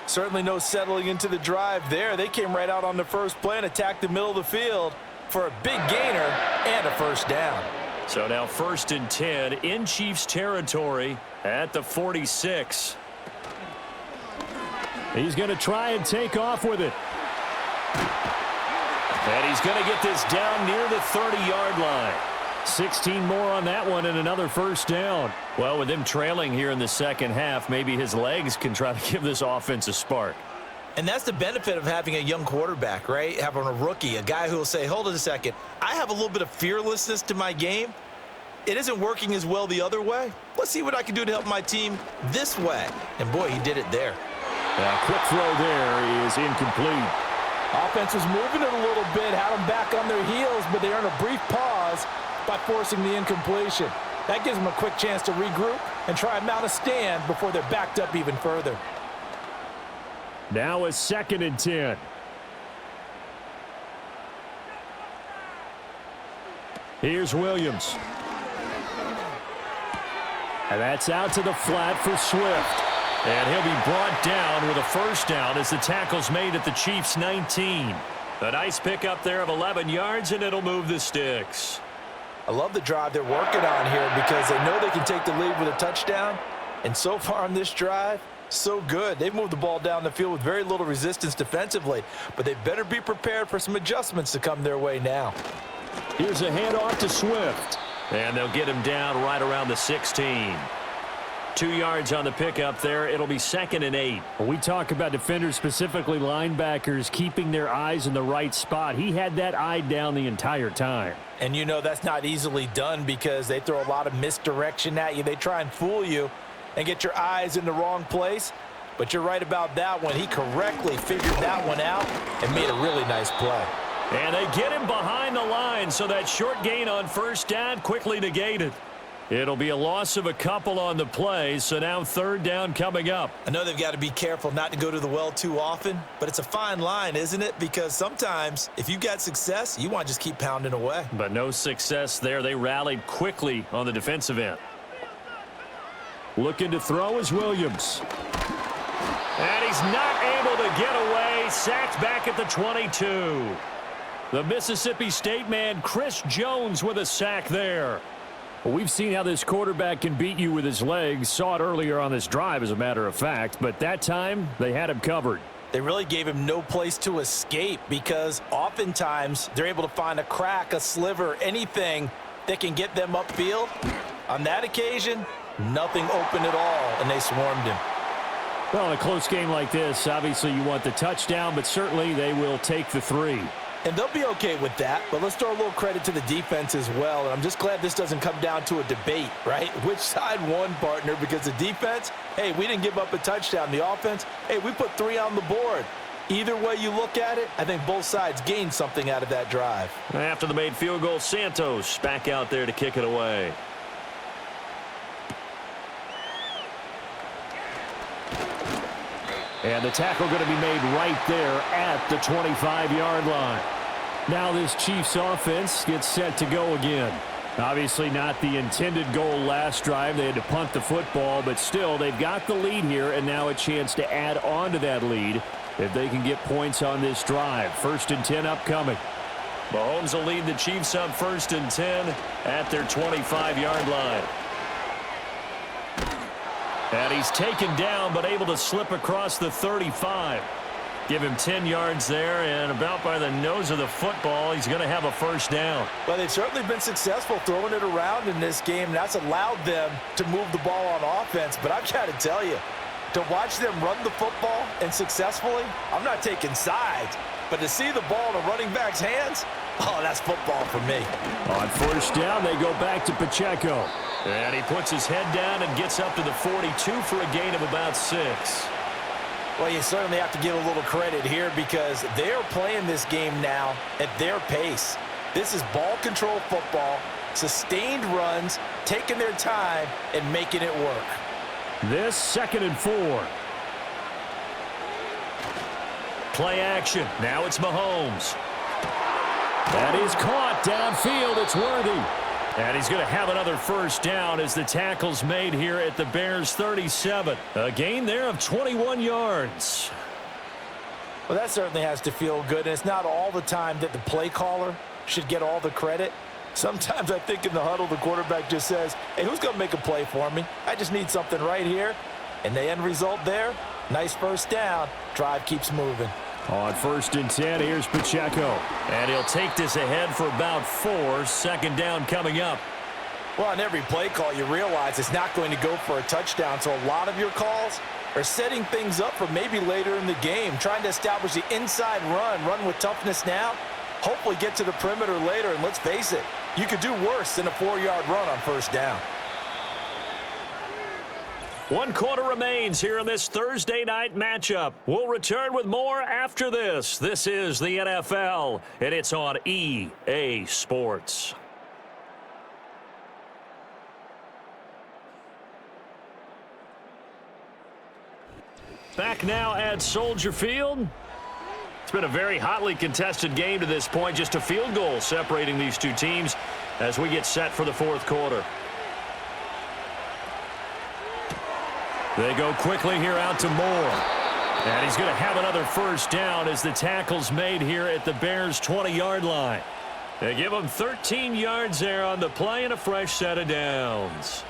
Certainly no settling into the drive there. They came right out on the first play and attacked the middle of the field for a big gainer and a first down. So now 1st and 10 in Chiefs territory at the 46. He's going to try and take off with it. And he's going to get this down near the 30-yard line. 16 more on that one and another first down. Well, with them trailing here in the second half, maybe his legs can try to give this offense a spark. And that's the benefit of having a young quarterback, right? Having a rookie, a guy who will say, hold it a second, I have a little bit of fearlessness to my game. It isn't working as well the other way. Let's see what I can do to help my team this way. And boy, he did it there. Quick throw there is incomplete. Offense was moving it a little bit, had them back on their heels, but they earned a brief pause by forcing the incompletion. That gives them a quick chance to regroup and try and mount a stand before they're backed up even further. Now a 2nd and 10. Here's Williams. And that's out to the flat for Swift. And he'll be brought down with a first down as the tackle's made at the Chiefs' 19. A nice pickup there of 11 yards, and it'll move the sticks. I love the drive they're working on here because they know they can take the lead with a touchdown. And so far on this drive, so good. They've moved the ball down the field with very little resistance defensively, but they better be prepared for some adjustments to come their way now. Here's a handoff to Swift. And they'll get him down right around the 16. 2 yards on the pickup there. It'll be 2nd and 8. When we talk about defenders, specifically linebackers, keeping their eyes in the right spot, he had that eye down the entire time. And you know that's not easily done because they throw a lot of misdirection at you. They try and fool you and get your eyes in the wrong place. But you're right about that one. He correctly figured that one out and made a really nice play. And they get him behind the line, so that short gain on first down quickly negated. It'll be a loss of a couple on the play, so now 3rd down coming up. I know they've got to be careful not to go to the well too often, but it's a fine line, isn't it? Because sometimes if you've got success, you want to just keep pounding away. But no success there. They rallied quickly on the defensive end. Looking to throw is Williams. And he's not able to get away. Sacked back at the 22. The Mississippi State man, Chris Jones, with a sack there. Well, we've seen how this quarterback can beat you with his legs. Saw it earlier on this drive, as a matter of fact. But that time, they had him covered. They really gave him no place to escape because oftentimes they're able to find a crack, a sliver, anything that can get them upfield. On that occasion, nothing open at all, and they swarmed him. Well, in a close game like this, obviously you want the touchdown, but certainly they will take the 3. And they'll be okay with that, but let's throw a little credit to the defense as well. And I'm just glad this doesn't come down to a debate, right? Which side won, partner? Because the defense, hey, we didn't give up a touchdown. The offense, hey, we put 3 on the board. Either way you look at it, I think both sides gained something out of that drive. After the made field goal, Santos back out there to kick it away. And the tackle going to be made right there at the 25-yard line. Now this Chiefs offense gets set to go again. Obviously not the intended goal last drive. They had to punt the football, but still they've got the lead here, and now a chance to add on to that lead if they can get points on this drive. 1st and 10 upcoming. Mahomes will lead the Chiefs up 1st and 10 at their 25-yard line. And he's taken down, but able to slip across the 35. Give him 10 yards there, and about by the nose of the football, he's going to have a first down. Well, they've certainly been successful throwing it around in this game, and that's allowed them to move the ball on offense. But I've got to tell you, to watch them run the football and successfully, I'm not taking sides, but to see the ball in a running back's hands, oh, that's football for me. On first down, they go back to Pacheco. And he puts his head down and gets up to the 42 for a gain of about 6. Well, you certainly have to give a little credit here because they're playing this game now at their pace. This is ball control football, sustained runs, taking their time, and making it work. This 2nd and 4. Play action. Now it's Mahomes. That is caught downfield. It's Worthy. And he's going to have another first down as the tackle's made here at the Bears' 37. A gain there of 21 yards. Well, that certainly has to feel good, and it's not all the time that the play caller should get all the credit. Sometimes I think in the huddle, the quarterback just says, hey, who's going to make a play for me? I just need something right here. And the end result there, nice first down. Drive keeps moving. On 1st and 10, here's Pacheco. And he'll take this ahead for about 4. 2nd down coming up. Well, on every play call, you realize it's not going to go for a touchdown. So a lot of your calls are setting things up for maybe later in the game, trying to establish the inside run with toughness now, hopefully get to the perimeter later. And let's face it, you could do worse than a 4-yard run on first down. 1 quarter remains here in this Thursday night matchup. We'll return with more after this. This is the NFL, and it's on EA Sports. Back now at Soldier Field. It's been a very hotly contested game to this point. Just a field goal separating these two teams as we get set for the 4th quarter. They go quickly here out to Moore. And he's going to have another first down as the tackle's made here at the Bears' 20-yard line. They give him 13 yards there on the play and a fresh set of downs.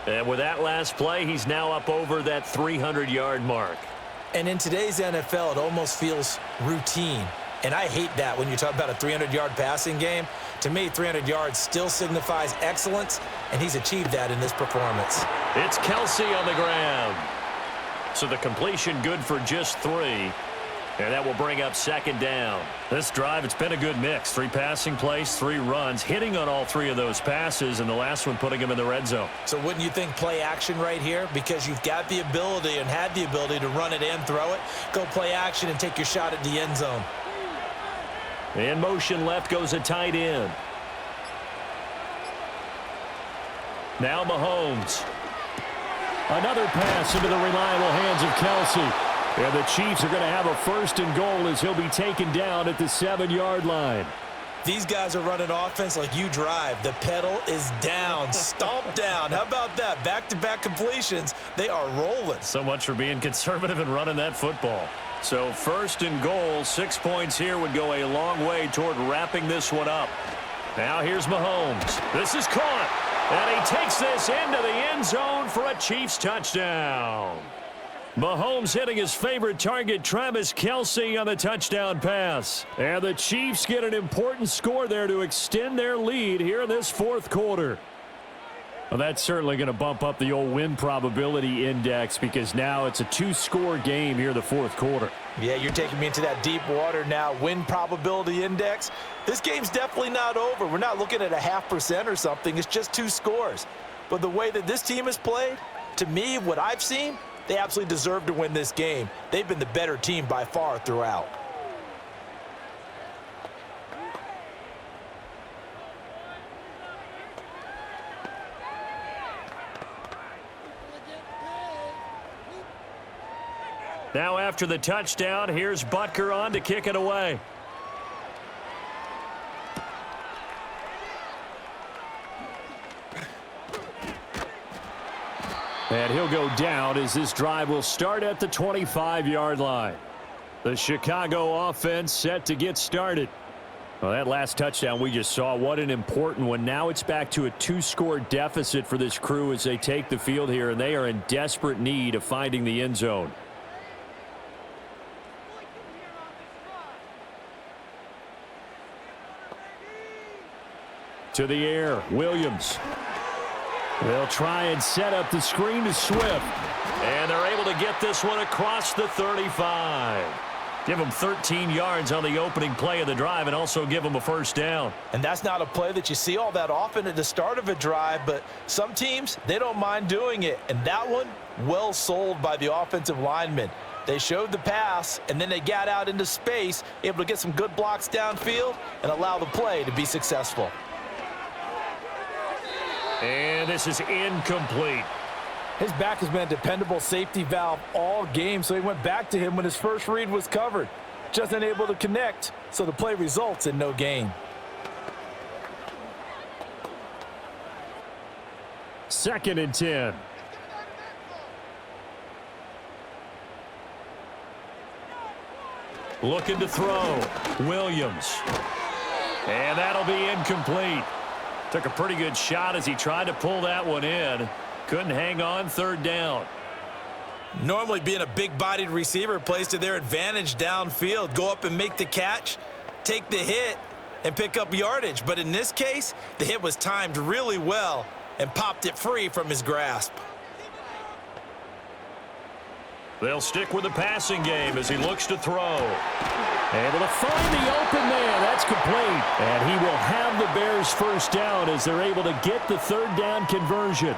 And with that last play, he's now up over that 300-yard mark. And in today's NFL, it almost feels routine. And I hate that when you talk about a 300-yard passing game. To me, 300 yards still signifies excellence, and he's achieved that in this performance. It's Kelsey on the ground. So the completion good for just 3. And that will bring up second down. This drive, it's been a good mix. 3 passing plays, 3 runs, hitting on all 3 of those passes, and the last one putting him in the red zone. So wouldn't you think play action right here? Because you've got the ability and had the ability to run it and throw it. Go play action and take your shot at the end zone. In motion left goes a tight end. Now Mahomes. Another pass into the reliable hands of Kelsey. And the Chiefs are going to have a first and goal as he'll be taken down at the 7-yard line. These guys are running offense like you drive. The pedal is down, stomp down. How about that? Back-to-back completions. They are rolling. So much for being conservative and running that football. So first and goal, 6 points here would go a long way toward wrapping this one up. Now here's Mahomes. This is caught. And he takes this into the end zone for a Chiefs touchdown. Mahomes hitting his favorite target, Travis Kelsey, on the touchdown pass. And the Chiefs get an important score there to extend their lead here in this fourth quarter. Well, that's certainly going to bump up the old win probability index because now it's a 2-score game here in the fourth quarter. Yeah, you're taking me into that deep water now. Win probability index. This game's definitely not over. We're not looking at a 0.5% or something. It's just 2 scores. But the way that this team has played, to me, what I've seen, they absolutely deserve to win this game. They've been the better team by far throughout. Now after the touchdown, here's Butker on to kick it away. And he'll go down as this drive will start at the 25-yard line. The Chicago offense set to get started. Well, that last touchdown we just saw, what an important one. Now it's back to a 2-score deficit for this crew as they take the field here, and they are in desperate need of finding the end zone. To the air, Williams. They'll try and set up the screen to Swift. And they're able to get this one across the 35. Give them 13 yards on the opening play of the drive and also give them a first down. And that's not a play that you see all that often at the start of a drive, but some teams, they don't mind doing it. And that one, well sold by the offensive lineman. They showed the pass, and then they got out into space, able to get some good blocks downfield and allow the play to be successful. And this is incomplete. His back has been a dependable safety valve all game, so he went back to him when his first read was covered. Just unable to connect, so the play results in no gain. Second and 10. Looking to throw. Williams. And that'll be incomplete. Took a pretty good shot as he tried to pull that one in. Couldn't hang on, third down. Normally being a big-bodied receiver plays to their advantage downfield. Go up and make the catch, take the hit, and pick up yardage. But in this case, the hit was timed really well and popped it free from his grasp. They'll stick with the passing game as he looks to throw. Able to find the open man. That's complete. And he will have the Bears first down as they're able to get the third down conversion.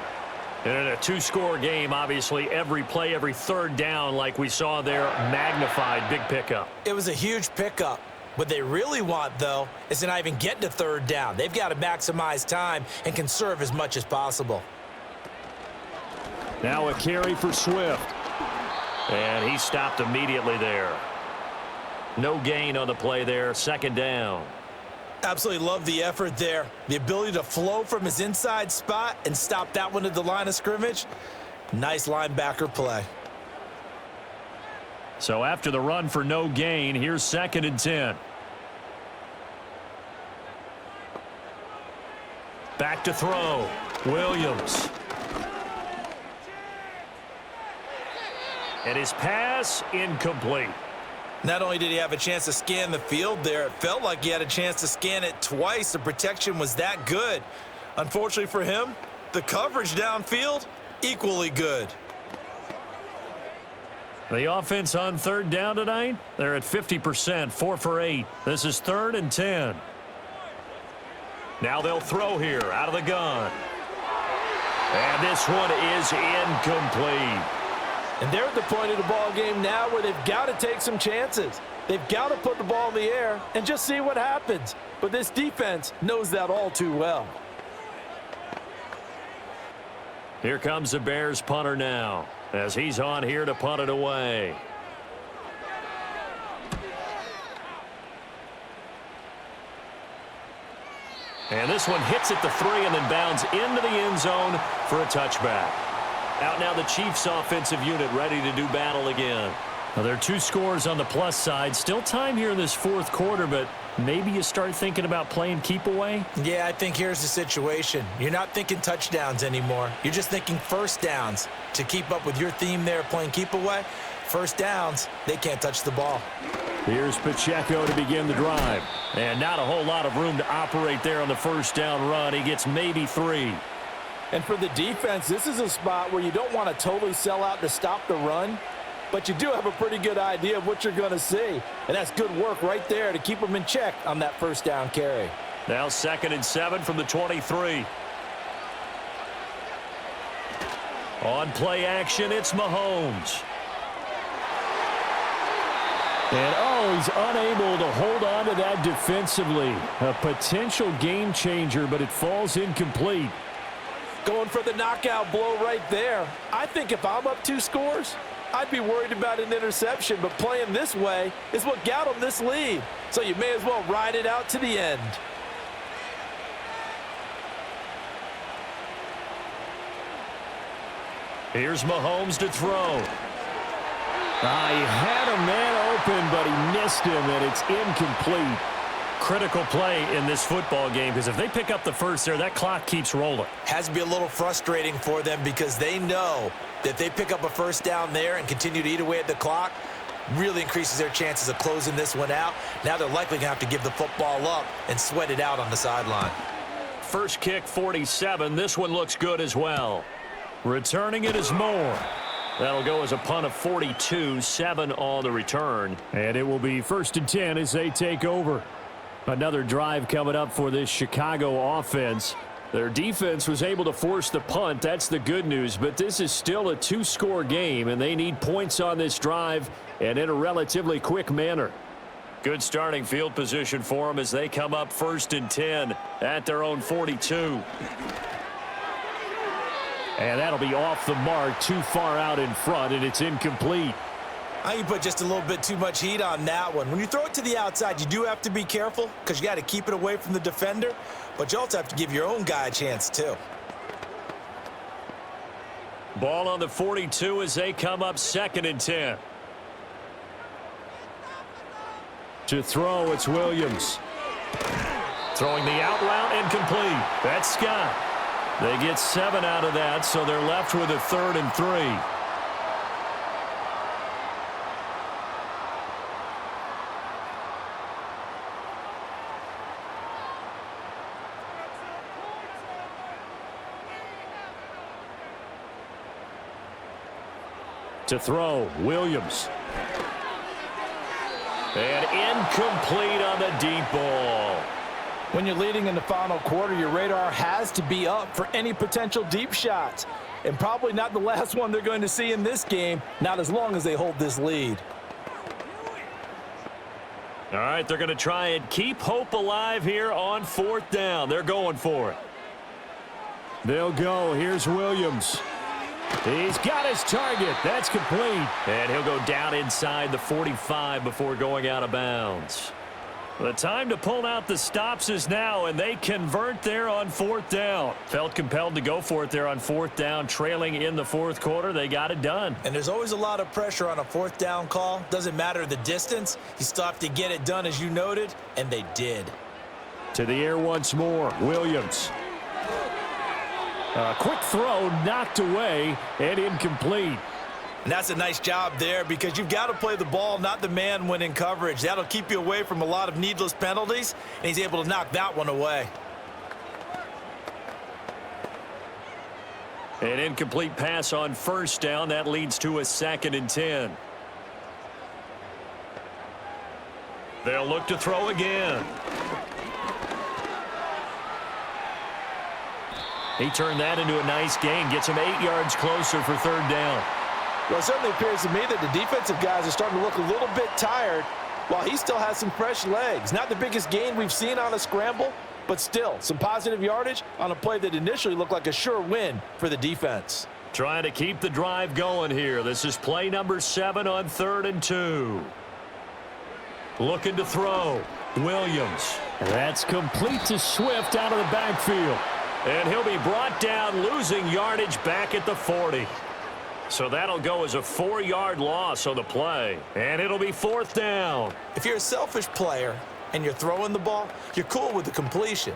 And in a 2-score game, obviously, every play, every third down, like we saw there, magnified, big pickup. It was a huge pickup. What they really want, though, is to not even get to third down. They've got to maximize time and conserve as much as possible. Now a carry for Swift. And he stopped immediately there. No gain on the play there, second down. Absolutely love the effort there. The ability to flow from his inside spot and stop that one at the line of scrimmage. Nice linebacker play. So after the run for no gain, here's 2nd and 10. Back to throw. Williams. And his pass incomplete. Not only did he have a chance to scan the field there, it felt like he had a chance to scan it twice. The protection was that good. Unfortunately for him, the coverage downfield, equally good. The offense on 3rd down tonight, they're at 50%, 4 for 8. This is 3rd and 10. Now they'll throw here out of the gun. And this one is incomplete. And they're at the point of the ball game now where they've got to take some chances. They've got to put the ball in the air and just see what happens. But this defense knows that all too well. Here comes the Bears punter now, as he's on here to punt it away. And this one hits at the 3 and then bounds into the end zone for a touchback. Out now the Chiefs offensive unit ready to do battle again. Well, there are 2 scores on the plus side. Still time here in this 4th quarter, but maybe you start thinking about playing keep away? Yeah, I think here's the situation. You're not thinking touchdowns anymore. You're just thinking first downs. To keep up with your theme there playing keep away, first downs, they can't touch the ball. Here's Pacheco to begin the drive. And not a whole lot of room to operate there on the first down run. He gets maybe 3. And for the defense, this is a spot where you don't want to totally sell out to stop the run, but you do have a pretty good idea of what you're going to see. And that's good work right there to keep them in check on that first down carry. Now 2nd and 7 from the 23. On play action, it's Mahomes. And, he's unable to hold on to that defensively. A potential game changer, but it falls incomplete. Going for the knockout blow right there. I think if I'm up 2 scores, I'd be worried about an interception, but playing this way is what got them this lead. So you may as well ride it out to the end. Here's Mahomes to throw. He had a man open, but he missed him, and it's incomplete. Critical play in this football game, because if they pick up the first there, that clock keeps rolling. Has to be a little frustrating for them because they know that if they pick up a first down there and continue to eat away at the clock, really increases their chances of closing this one out. Now they're likely going to have to give the football up and sweat it out on the sideline. First kick, 47. This one looks good as well. Returning it is Moore. That'll go as a punt of 42, 7 on the return. And it will be 1st and 10 as they take over. Another drive coming up for this Chicago offense. Their defense was able to force the punt. That's the good news. But this is still a 2-score game, and they need points on this drive and in a relatively quick manner. Good starting field position for them as they come up 1st and 10 at their own 42. And that'll be off the mark, too far out in front, and it's incomplete. I can put just a little bit too much heat on that one. When you throw it to the outside, you do have to be careful because you got to keep it away from the defender, but you also have to give your own guy a chance too. Ball on the 42 as they come up 2nd and 10. To throw, it's Williams. Throwing the out route and complete. That's Scott. They get 7 out of that, so they're left with a 3rd and 3. To throw, Williams. And incomplete on the deep ball. When you're leading in the final quarter, your radar has to be up for any potential deep shots. And probably not the last one they're going to see in this game, not as long as they hold this lead. All right, they're going to try and keep hope alive here on 4th down. They're going for it. They'll go. Here's Williams. He's got his target. That's complete. And he'll go down inside the 45 before going out of bounds. The time to pull out the stops is now, and they convert there on fourth down. Felt compelled to go for it there on fourth down, trailing in the fourth quarter. They got it done. And there's always a lot of pressure on a fourth down call. Doesn't matter the distance. You still have to get it done, as you noted, and they did. To the air once more, Williams. A quick throw knocked away and incomplete. And that's a nice job there because you've got to play the ball, not the man when in coverage. That'll keep you away from a lot of needless penalties, and he's able to knock that one away. An incomplete pass on first down. That leads to a 2nd and 10. They'll look to throw again. He turned that into a nice gain. Gets him 8 yards closer for third down. Well, it certainly appears to me that the defensive guys are starting to look a little bit tired while he still has some fresh legs. Not the biggest gain we've seen on a scramble, but still some positive yardage on a play that initially looked like a sure win for the defense. Trying to keep the drive going here. This is play number 7 on 3rd and 2. Looking to throw. Williams. That's complete to Swift out of the backfield. And he'll be brought down, losing yardage back at the 40. So that'll go as a 4-yard loss on the play. And it'll be 4th down. If you're a selfish player and you're throwing the ball, you're cool with the completion.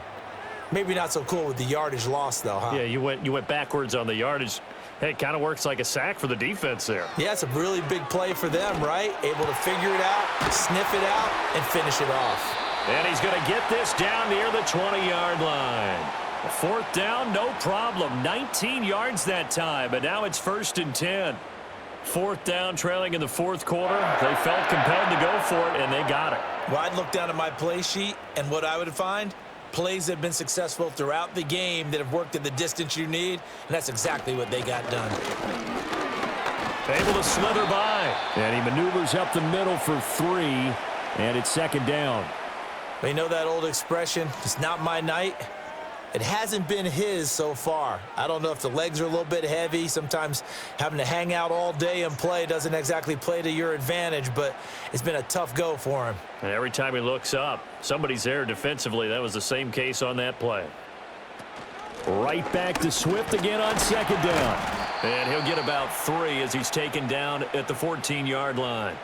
Maybe not so cool with the yardage loss, though, huh? Yeah, you went backwards on the yardage. Hey, it kind of works like a sack for the defense there. Yeah, it's a really big play for them, right? Able to figure it out, sniff it out, and finish it off. And he's going to get this down near the 20-yard line. 4th down, no problem. 19 yards that time, but now it's 1st and 10. 4th down, trailing in the 4th quarter. They felt compelled to go for it, and they got it. Well, I'd look down at my play sheet, and what I would find, plays that have been successful throughout the game that have worked at the distance you need, and that's exactly what they got done. Able to slither by. And he maneuvers up the middle for 3, and it's 2nd down. You know that old expression, it's not my night? It hasn't been his so far. I don't know if the legs are a little bit heavy. Sometimes having to hang out all day and play doesn't exactly play to your advantage, but it's been a tough go for him. And every time he looks up, somebody's there defensively. That was the same case on that play. Right back to Swift again on 2nd down. And he'll get about 3 as he's taken down at the 14-yard line.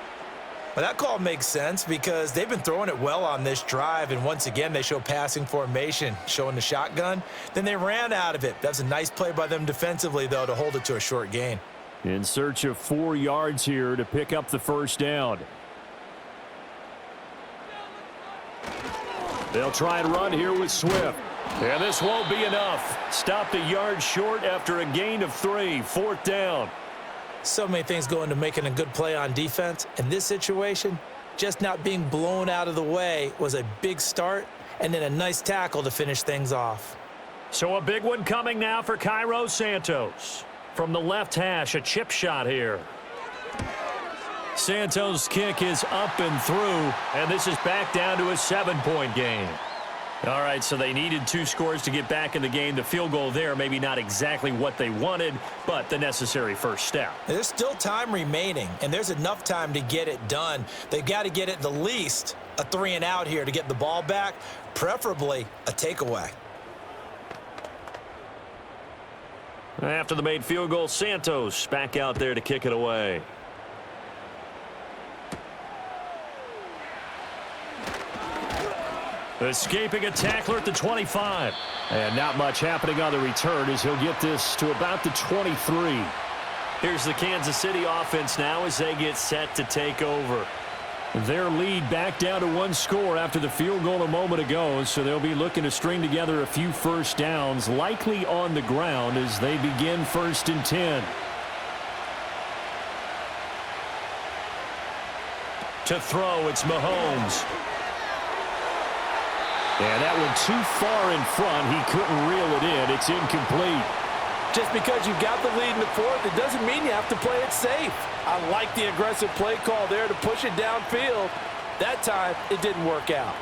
Well, that call makes sense because they've been throwing it well on this drive, and once again, they show passing formation, showing the shotgun. Then they ran out of it. That's a nice play by them defensively, though, to hold it to a short gain. In search of 4 yards here to pick up the 1st down. They'll try and run here with Swift. And this won't be enough. Stopped a yard short after a gain of 3. 4th down. So many things go into making a good play on defense. In this situation, just not being blown out of the way was a big start, and then a nice tackle to finish things off. So a big one coming now for Cairo Santos. From the left hash, a chip shot here. Santos' kick is up and through, and this is back down to a 7-point game. All right, so they needed 2 scores to get back in the game. The field goal there, maybe not exactly what they wanted, but the necessary first step. There's still time remaining, and there's enough time to get it done. They've got to get at the least a 3-and-out here to get the ball back, preferably a takeaway. After the made field goal, Santos back out there to kick it away. Escaping a tackler at the 25. And not much happening on the return as he'll get this to about the 23. Here's the Kansas City offense now as they get set to take over. Their lead back down to 1 score after the field goal a moment ago, so they'll be looking to string together a few first downs, likely on the ground as they begin 1st and 10. To throw, it's Mahomes. And that one too far in front. He couldn't reel it in. It's incomplete. Just because you've got the lead in the 4th, it doesn't mean you have to play it safe. I like the aggressive play call there to push it downfield. That time, it didn't work out.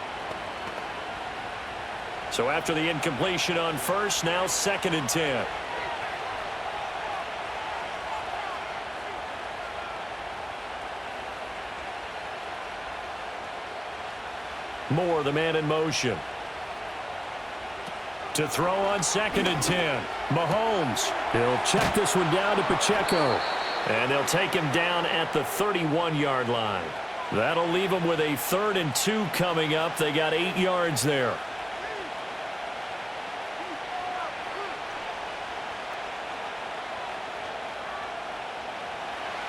So after the incompletion on first, now 2nd and 10. More the man in motion. To throw on 2nd and 10. Mahomes. He'll check this one down to Pacheco. And they'll take him down at the 31-yard line. That'll leave him with a 3rd and 2 coming up. They got 8 yards there.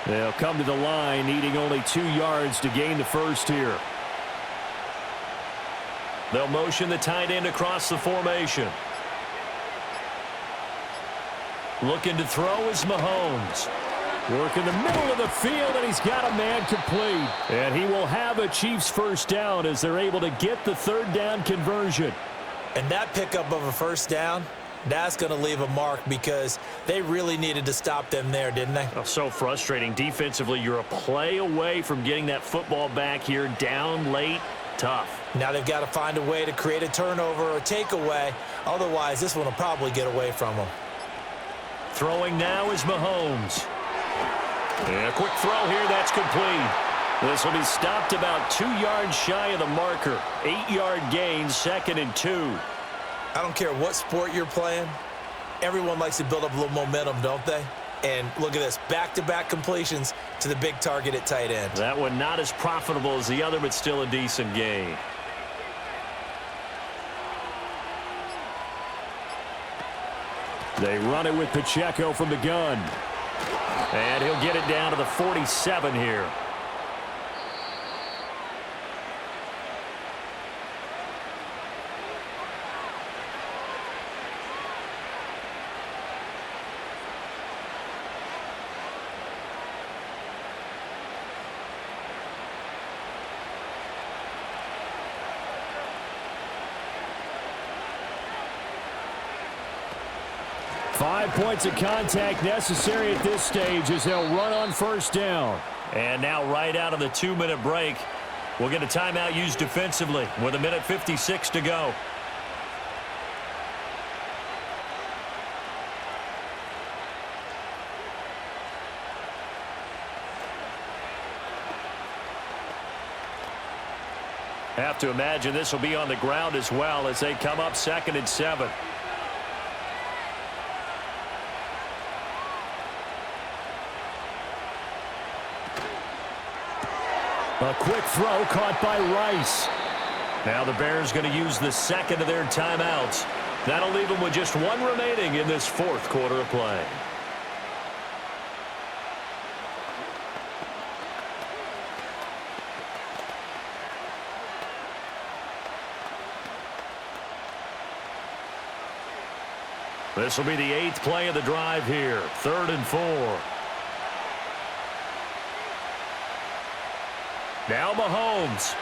They'll come to the line, needing only 2 yards to gain the first here. They'll motion the tight end across the formation. Looking to throw is Mahomes. Work in the middle of the field, and he's got a man complete. And he will have a Chiefs first down as they're able to get the 3rd down conversion. And that pickup of a first down, that's going to leave a mark because they really needed to stop them there, didn't they? Oh, so frustrating. Defensively, you're a play away from getting that football back here, down late. Tough. Now they've got to find a way to create a turnover or takeaway. Otherwise, this one will probably get away from them. Throwing now is Mahomes. And a quick throw here, that's complete. This will be stopped about 2 yards shy of the marker. 8-yard gain, 2nd and 2. I don't care what sport you're playing. Everyone likes to build up a little momentum, don't they? And look at this, back-to-back completions to the big target at tight end. That one not as profitable as the other, but still a decent gain. They run it with Pacheco from the gun. And he'll get it down to the 47 here. Five points of contact necessary at this stage as they'll run on first down. And now right out of the 2-minute break, we'll get a timeout used defensively with 1:56 to go. Have to imagine this will be on the ground as well as they come up 2nd and 7. A quick throw caught by Rice. Now the Bears going to use the 2nd of their timeouts. That'll leave them with just 1 remaining in this 4th quarter of play. This will be the 8th play of the drive here. 3rd and 4. Now Mahomes.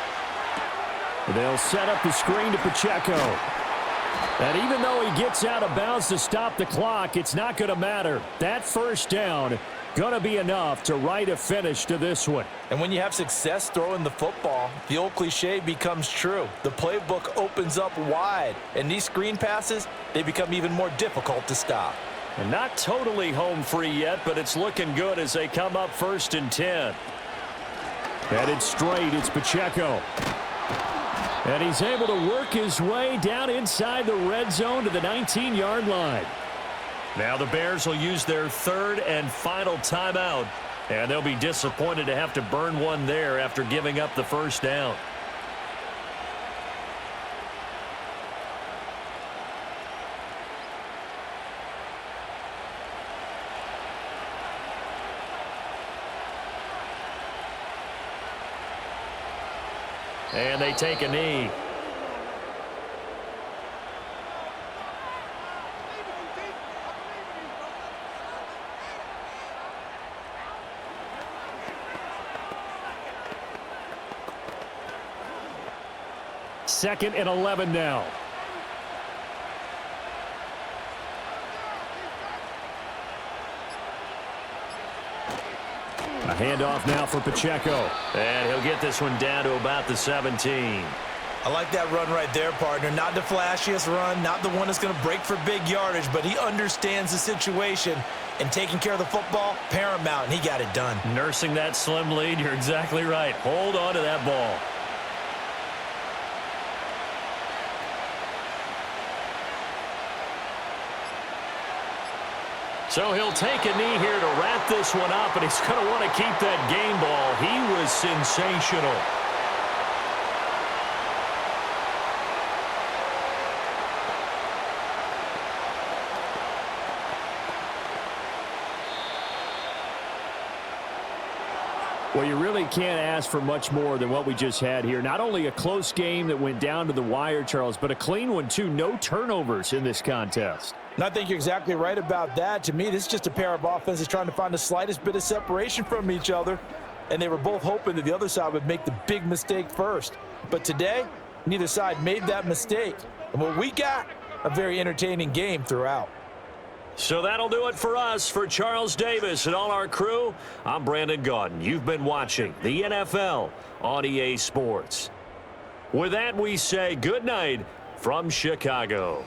They'll set up the screen to Pacheco. And even though he gets out of bounds to stop the clock, it's not going to matter. That first down going to be enough to write a finish to this one. And when you have success throwing the football, the old cliche becomes true. The playbook opens up wide. And these screen passes, they become even more difficult to stop. And not totally home free yet, but it's looking good as they come up 1st and 10. Headed straight, it's Pacheco. And he's able to work his way down inside the red zone to the 19-yard line. Now the Bears will use their 3rd and final timeout. And they'll be disappointed to have to burn one there after giving up the first down. And they take a knee. Second and 11 now. A handoff now for Pacheco. And he'll get this one down to about the 17. I like that run right there, partner. Not the flashiest run, not the one that's going to break for big yardage, but he understands the situation, and taking care of the football, paramount, and he got it done. Nursing that slim lead, you're exactly right. Hold on to that ball. So he'll take a knee here to wrap this one up, and he's going to want to keep that game ball. He was sensational. Well, you really can't ask for much more than what we just had here. Not only a close game that went down to the wire, Charles, but a clean one, too. No turnovers in this contest. And I think you're exactly right about that. To me, this is just a pair of offenses trying to find the slightest bit of separation from each other, and they were both hoping that the other side would make the big mistake first. But today, neither side made that mistake. And what we got, a very entertaining game throughout. So that'll do it for us. For Charles Davis and all our crew, I'm Brandon Gaudin. You've been watching the NFL on EA Sports. With that, we say good night from Chicago.